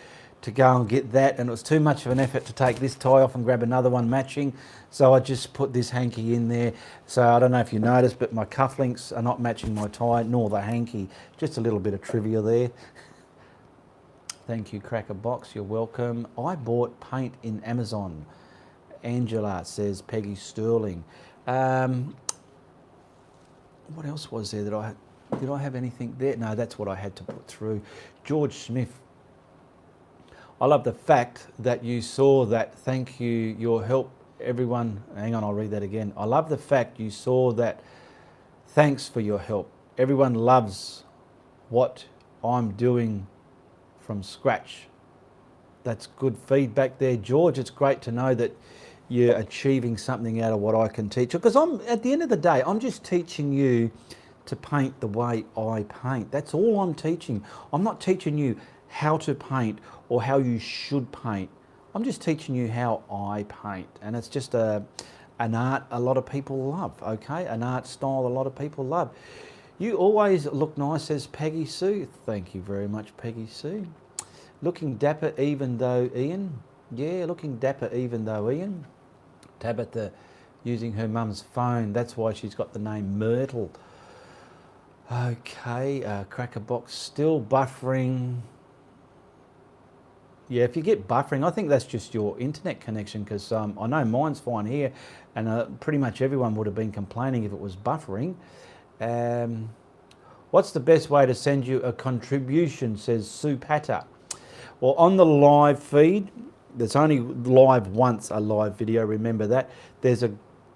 to go and get that, and it was too much of an effort to take this tie off and grab another one matching, so I just put this hanky in there. So I don't know if you noticed, but my cufflinks are not matching my tie nor the hanky. Just a little bit of trivia there. Thank you, Crackerbox, you're welcome. I bought paint in Amazon. Angela, says Peggy Sterling. What else was there that I had? Did I have anything there? No, that's what I had to put through. George Smith. I love the fact that you saw that. Thank you, your help, everyone. Hang on, I'll read that again. I love the fact you saw that. Thanks for your help. Everyone loves what I'm doing from scratch. That's good feedback there, George. It's great to know that you're achieving something out of what I can teach. Because at the end of the day, I'm just teaching you to paint the way I paint. That's all I'm teaching. I'm not teaching you how to paint or how you should paint. I'm just teaching you how I paint. And it's just an art a lot of people love, okay? An art style a lot of people love. You always look nice, says Peggy Sue. Thank you very much, Peggy Sue. Looking dapper even though Ian. Yeah, looking dapper even though Ian. Tabitha using her mum's phone. That's why she's got the name Myrtle. Okay, Crackerbox still buffering. Yeah, if you get buffering, I think that's just your internet connection, because I know mine's fine here, and pretty much everyone would have been complaining if it was buffering. What's the best way to send you a contribution, says Sue Patter? Well, on the live feed, there's only live once a live video, remember that. There's a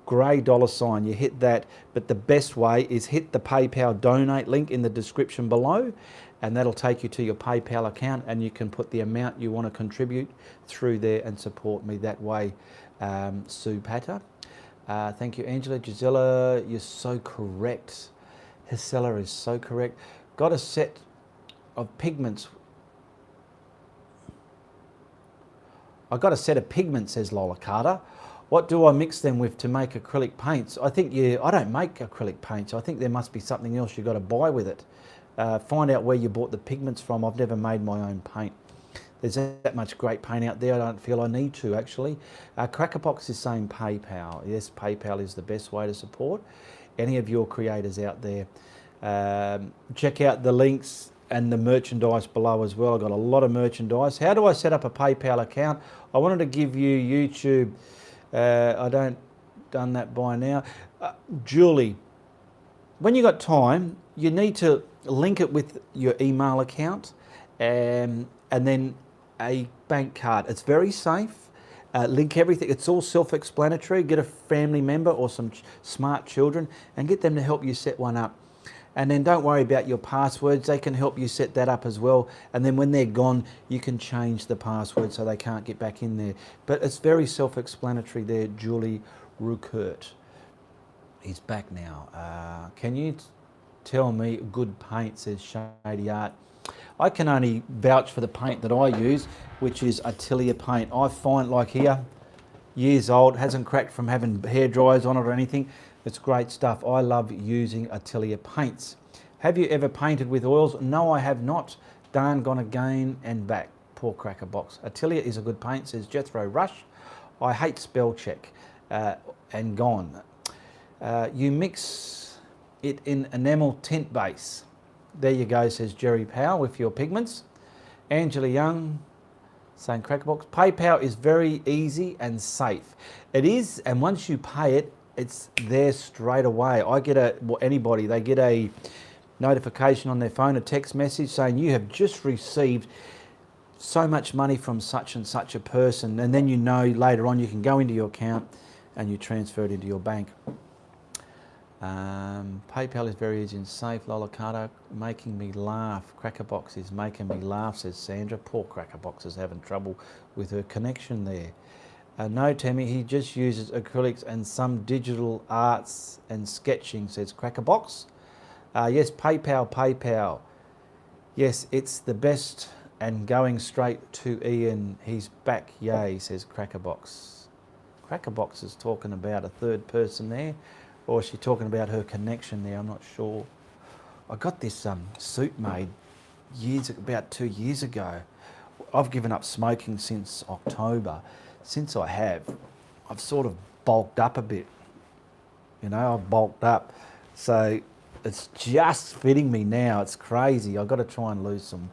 grey $sign, you hit that, but the best way is hit the PayPal donate link in the description below, and that'll take you to your PayPal account, and you can put the amount you want to contribute through there and support me that way, Sue Patter. Thank you, Angela. Gisela, you're so correct. Hisela is so correct. Got a set of pigments. I got a set of pigments, says Lola Carter. What do I mix them with to make acrylic paints? I think I don't make acrylic paints. I think there must be something else you've got to buy with it. Find out where you bought the pigments from. I've never made my own paint. There's that much great paint out there. I don't feel I need to, actually. Crackerbox is saying PayPal. Yes, PayPal is the best way to support any of your creators out there. Check out the links and the merchandise below as well. I've got a lot of merchandise. How do I set up a PayPal account? I wanted to give you YouTube. I don't done that by now. Julie, when you got time, you need to link it with your email account and then a bank card. It's very safe. Link everything. It's all self-explanatory. Get a family member or some smart children and get them to help you set one up. And then don't worry about your passwords. They can help you set that up as well. And then when they're gone, you can change the password so they can't get back in there. But it's very self-explanatory there, Julie Ruckert. He's back now. Can you tell me good paint, says Shady Art. I can only vouch for the paint that I use, which is Atelier paint. I find, like here, years old, hasn't cracked from having hair dryers on it or anything. It's great stuff. I love using Atelier paints. Have you ever painted with oils? No, I have not. Darn gone again and back. Poor cracker box. Atelier is a good paint, says Jethro Rush. I hate spell check and gone. You mix it in enamel tint base. There you go, says Jerry Powell, with your pigments. Angela Young saying Crackerbox. PayPal is very easy and safe. It is, and once you pay it, it's there straight away. I get anybody, they get a notification on their phone, a text message saying you have just received so much money from such and such a person, and then you know later on you can go into your account and you transfer it into your bank. PayPal is very easy and safe. Lola Carter, making me laugh. Crackerbox is making me laugh, says Sandra. Poor Crackerbox is having trouble with her connection there. No, Tammy, he just uses acrylics and some digital arts and sketching, says Crackerbox. Yes, PayPal. Yes, it's the best, and going straight to Ian. He's back, yay, says Crackerbox. Crackerbox is talking about a third person there. Or is she talking about her connection there? I'm not sure. I got this suit made about 2 years ago. I've given up smoking since October. Since I have, I've sort of bulked up a bit. You know, I've bulked up. So it's just fitting me now. It's crazy. I've got to try and lose some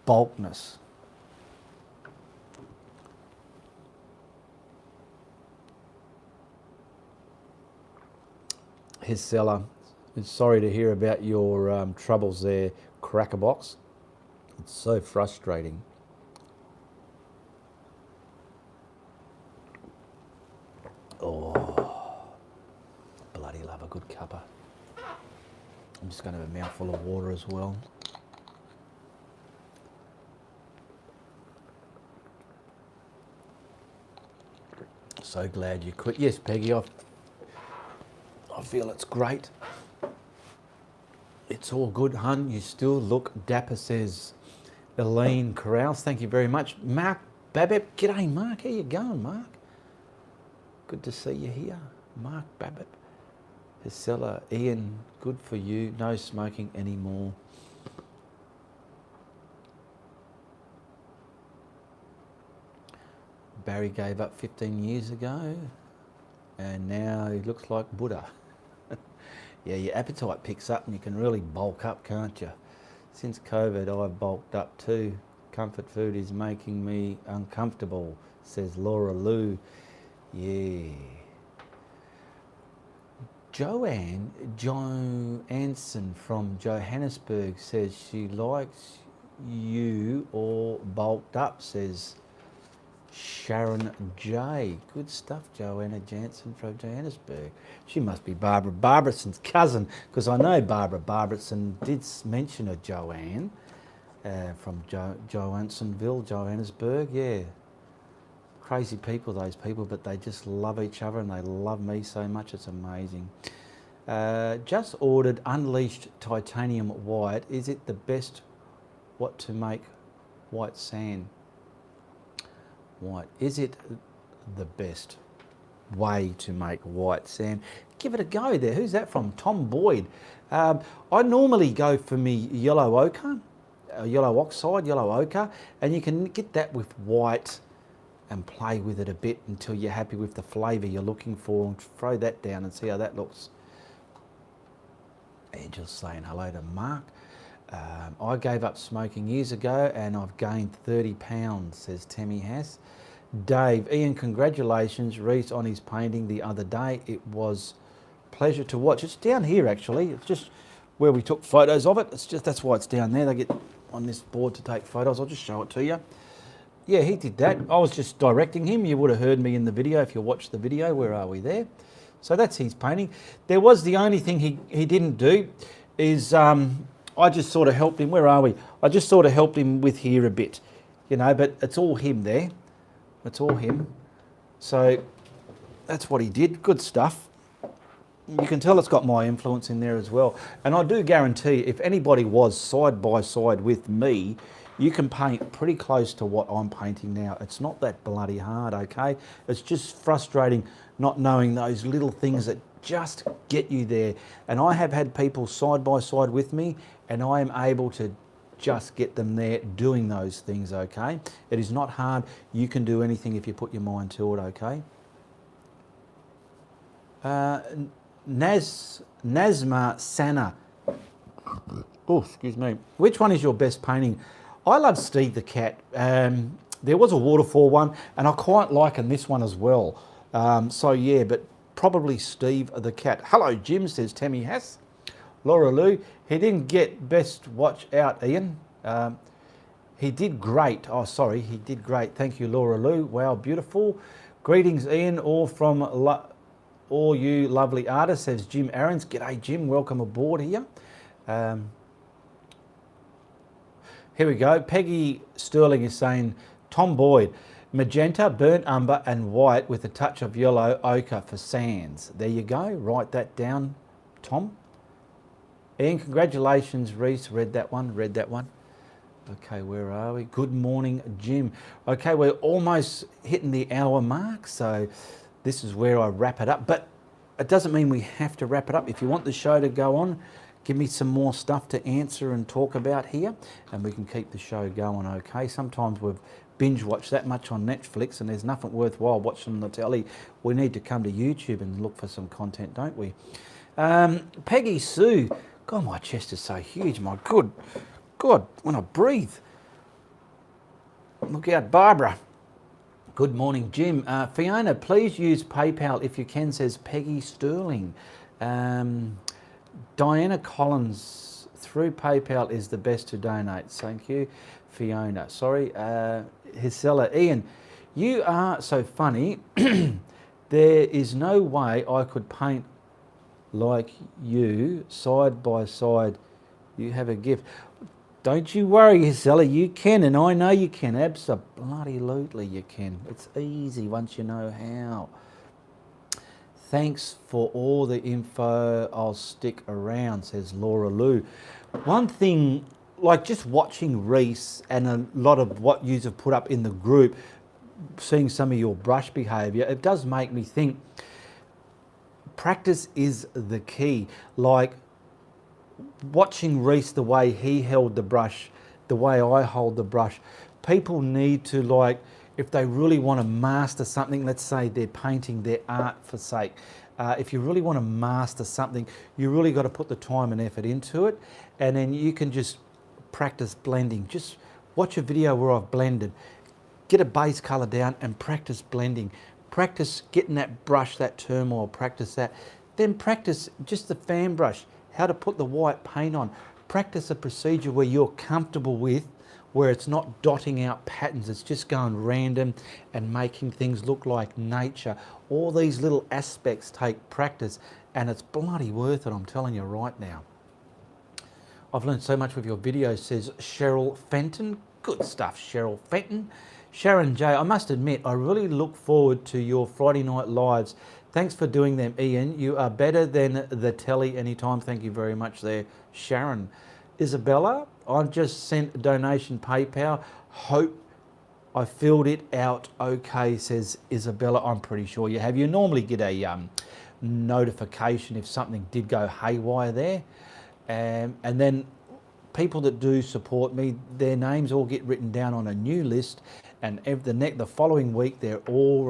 bulkness. His seller is sorry to hear about your troubles there, Crackerbox. It's so frustrating. Oh, bloody love a good cuppa. I'm just going to have a mouthful of water as well. So glad you quit. Yes, Peggy, I feel it's great. It's all good, hun. You still look dapper, says Elaine Corrals. Thank you very much. Mark Babip. G'day, Mark. How you going, Mark? Good to see you here. Mark Babip. His seller, Ian, good for you. No smoking anymore. Barry gave up 15 years ago, and now he looks like Buddha. Yeah, your appetite picks up and you can really bulk up, can't you? Since COVID, I've bulked up too. Comfort food is making me uncomfortable, says Laura Lou. Yeah. Johansson from Johannesburg says she likes you all bulked up, says Sharon J. Good stuff, Joanna Jansen from Johannesburg. She must be Barbara Barberson's cousin, because I know Barbara Barberson did mention a Joanne from Johansonville, Johannesburg. Yeah. Crazy people, those people, but they just love each other and they love me so much. It's amazing. Just ordered Unleashed Titanium White. Is it the best what to make white sand? White. Is it the best way to make white sand? Give it a go there. Who's that from? Tom Boyd. I normally go for me yellow ochre, yellow oxide, yellow ochre, and you can get that with white and play with it a bit until you're happy with the flavour you're looking for, and throw that down and see how that looks. Angel's saying hello to Mark. I gave up smoking years ago and I've gained 30 pounds, says Tammy Hass. Dave, Ian, congratulations. Reese on his painting the other day. It was a pleasure to watch. It's down here actually. It's just where we took photos of it. It's just, that's why it's down there. They get on this board to take photos. I'll just show it to you. Yeah, he did that. I was just directing him. You would have heard me in the video if you watched the video. Where are we there? So that's his painting. There was the only thing he didn't do is I just sort of helped him. Where are we? I just sort of helped him with here a bit, you know, but it's all him there. It's all him. So that's what he did. Good stuff. You can tell it's got my influence in there as well. And I do guarantee if anybody was side by side with me, you can paint pretty close to what I'm painting now. It's not that bloody hard, okay? It's just frustrating not knowing those little things that just get you there. And I have had people side by side with me and I am able to just get them there doing those things, okay? It is not hard. You can do anything if you put your mind to it, okay? Nazma Sana. Oh, excuse me. Which one is your best painting? I love Steve the Cat. There was a waterfall one, and I quite liking this one as well. So yeah, but probably Steve the Cat. Hello, Jim, says Tammy Hass. Laura Lou, he didn't get best watch out, Ian. He did great. Oh, sorry, he did great. Thank you, Laura Lou. Wow, beautiful. Greetings, Ian, all from all you lovely artists, says Jim Aarons. G'day, Jim. Welcome aboard here. Here we go. Peggy Sterling is saying, Tom Boyd, magenta, burnt umber and white with a touch of yellow ochre for sands. There you go. Write that down, Tom. Ian, congratulations, Reese. Read that one. Read that one. Okay, where are we? Good morning, Jim. Okay, we're almost hitting the hour mark, so this is where I wrap it up. But it doesn't mean we have to wrap it up. If you want the show to go on, give me some more stuff to answer and talk about here, and we can keep the show going, okay? Sometimes we've binge watched that much on Netflix and there's nothing worthwhile watching on the telly. We need to come to YouTube and look for some content, don't we? Peggy Sue. God, my chest is so huge. My good God, when I breathe. Look out, Barbara. Good morning, Jim. Fiona, please use PayPal if you can, says Peggy Sterling. Diana Collins, through PayPal is the best to donate. Thank you, Fiona. Sorry, Hisella. Ian, you are so funny. There is no way I could paint like you side by side. You have a gift. Don't you worry, Hisella, you can, and I know you can. Absolutely you can. It's easy once you know how. Thanks for all the info. I'll stick around, says Laura Lou. One thing, like just watching Reese and a lot of what you have put up in the group, seeing some of your brush behaviour, it does make me think practice is the key. Like watching Reese, the way he held the brush, the way I hold the brush, people need to, like, if they really want to master something, let's say they're painting their art for sake, if you really want to master something, you really got to put the time and effort into it, and then you can just practice blending. Just watch a video where I've blended, get a base colour down and practice blending. Practice getting that brush, that turmoil, practice that. Then practice just the fan brush, how to put the white paint on. Practice a procedure where you're comfortable with, where it's not dotting out patterns, it's just going random and making things look like nature. All these little aspects take practice, and it's bloody worth it, I'm telling you right now. I've learned so much with your videos, says Cheryl Fenton. Good stuff, Cheryl Fenton. Sharon J, I must admit, I really look forward to your Friday night lives. Thanks for doing them, Ian. You are better than the telly anytime. Thank you very much there, Sharon. Isabella, I've just sent a donation PayPal. Hope I filled it out okay, says Isabella. I'm pretty sure you have. You normally get a notification if something did go haywire there. And then people that do support me, their names all get written down on a new list, and the following week they're all,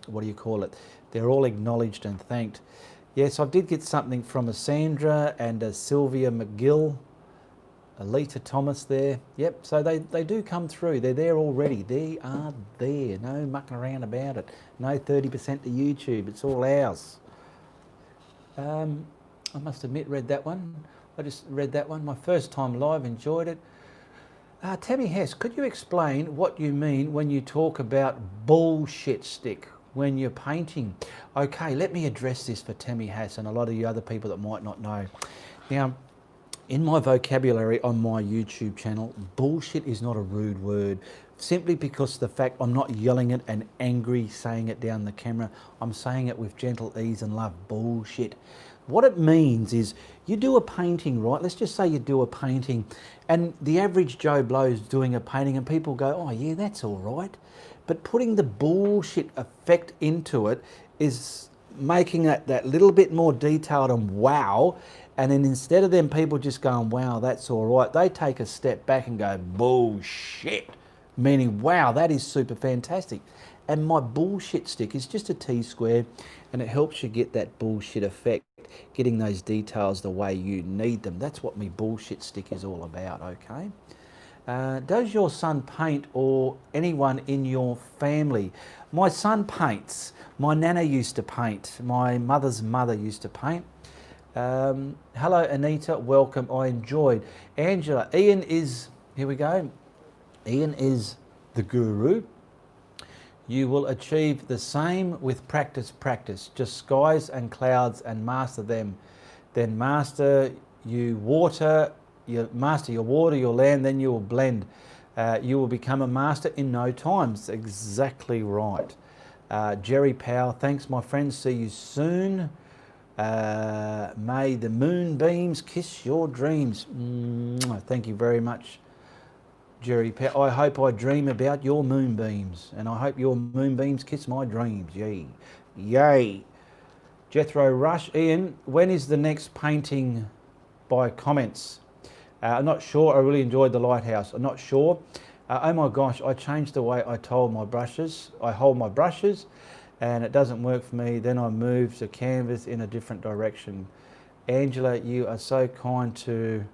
what do you call it? They're all acknowledged and thanked. Yes, I did get something from a Sandra and a Sylvia McGill. Alita Thomas there. Yep, so they do come through. They're there already. They are there. No mucking around about it. No 30% to YouTube. It's all ours. I must admit, read that one. I just read that one. My first time live, enjoyed it. Tammy Hess, could you explain what you mean when you talk about bullshit stick when you're painting? Okay, let me address this for Tammy Hess and a lot of you other people that might not know. Now, in my vocabulary on my YouTube channel, bullshit is not a rude word, simply because of the fact I'm not yelling it and angry saying it down the camera. I'm saying it with gentle ease and love. Bullshit. What it means is you do a painting, right? Let's just say you do a painting and the average Joe Blow's doing a painting and people go, oh yeah, that's all right. But putting the bullshit effect into it is making it that little bit more detailed and wow. And then instead of them people just going, wow, that's all right, they take a step back and go, bullshit, meaning, wow, that is super fantastic. And my bullshit stick is just a T-square and it helps you get that bullshit effect, getting those details the way you need them. That's what my bullshit stick is all about, okay? Does your son paint or anyone in your family? My son paints. My nana used to paint. My mother's mother used to paint. Hello Anita, welcome, I enjoyed. Angela, Ian is, here we go, Ian is the guru. You will achieve the same with practice, just skies and clouds and master them. Then master you water, you master your water, your land, then you will blend. You will become a master in no time. It's exactly right. Jerry Powell, thanks my friends, see you soon. May the moonbeams kiss your dreams. Thank you very much, Jerry. I hope I dream about your moonbeams, and I hope your moonbeams kiss my dreams. Yay. Yay. Jethro Rush. Ian, when is the next painting by comments? I'm not sure. I really enjoyed the lighthouse. I'm not sure. Oh my gosh, I changed the way I hold my brushes. And it doesn't work for me. Then I move the canvas in a different direction. Angela, you are so kind to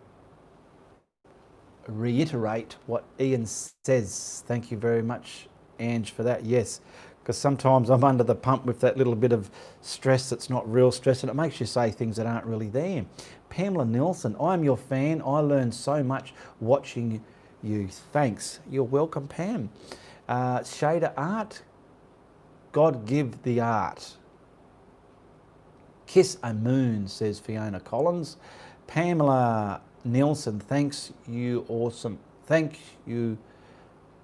reiterate what Ian says. Thank you very much, Ange, for that. Yes, because sometimes I'm under the pump with that little bit of stress that's not real stress, and it makes you say things that aren't really there. Pamela Nelson, I'm your fan. I learned so much watching you. Thanks. You're welcome, Pam. Shader Art, God give the art. Kiss a moon, says Fiona Collins. Pamela Nielsen, thanks, you awesome. Thank you,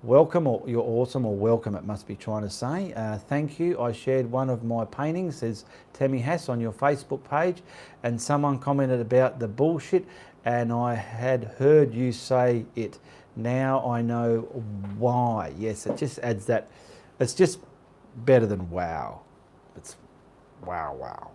welcome, or you're awesome, or welcome it must be trying to say. Thank you, I shared one of my paintings, says Tammy Hass, on your Facebook page, and someone commented about the bullshit, and I had heard you say it. Now I know why. Yes, it just adds that, it's just better than wow. It's wow, wow.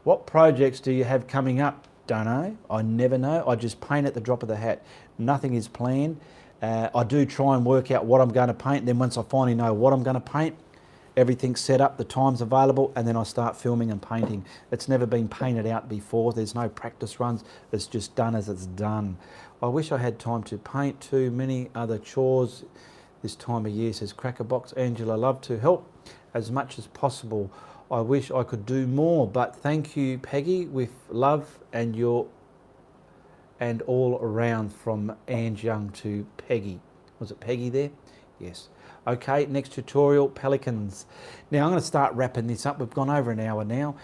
What projects do you have coming up? Don't know. I never know. I just paint at the drop of the hat. Nothing is planned. I do try and work out what I'm going to paint. Then once I finally know what I'm going to paint, everything's set up, the time's available, and then I start filming and painting. It's never been painted out before. There's no practice runs. It's just done as it's done. I wish I had time to paint. Too many other chores this time of year, says Crackerbox. Angela, love to help as much as possible. I wish I could do more, but thank you, Peggy, with love and all around, from Ange Young to Peggy. Was it Peggy there? Yes. Okay, next tutorial, pelicans. Now I'm going to start wrapping this up. We've gone over an hour now.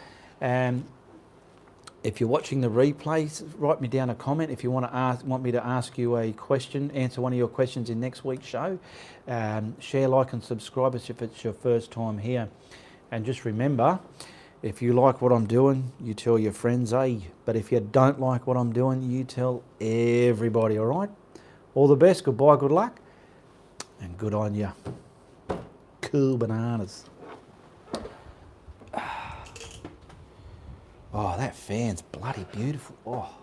If you're watching the replays, write me down a comment. If you want me to ask you a question, answer one of your questions in next week's show. Share, like and subscribe if it's your first time here. And just remember, if you like what I'm doing, you tell your friends, eh? But if you don't like what I'm doing, you tell everybody, all right? All the best, goodbye, good luck, and good on you. Cool bananas. Oh, that fan's bloody beautiful. Oh.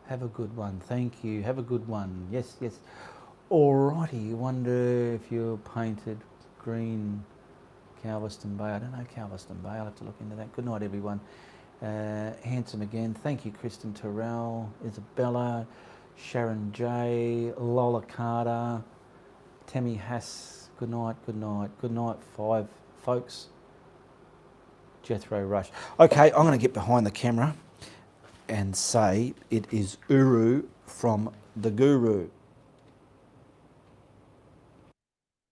Have a good one. Thank you. Have a good one. Yes, yes. Alrighty. Wonder if you're painted green Galveston Bay. I don't know Galveston Bay. I'll have to look into that. Good night, everyone. Handsome again. Thank you, Kristen Terrell, Isabella, Sharon J, Lola Carter, Tammy Hass. Good night, good night, good night, 5 folks. Jethro Rush. Okay, I'm going to get behind the camera and say it is Uru from the Guru.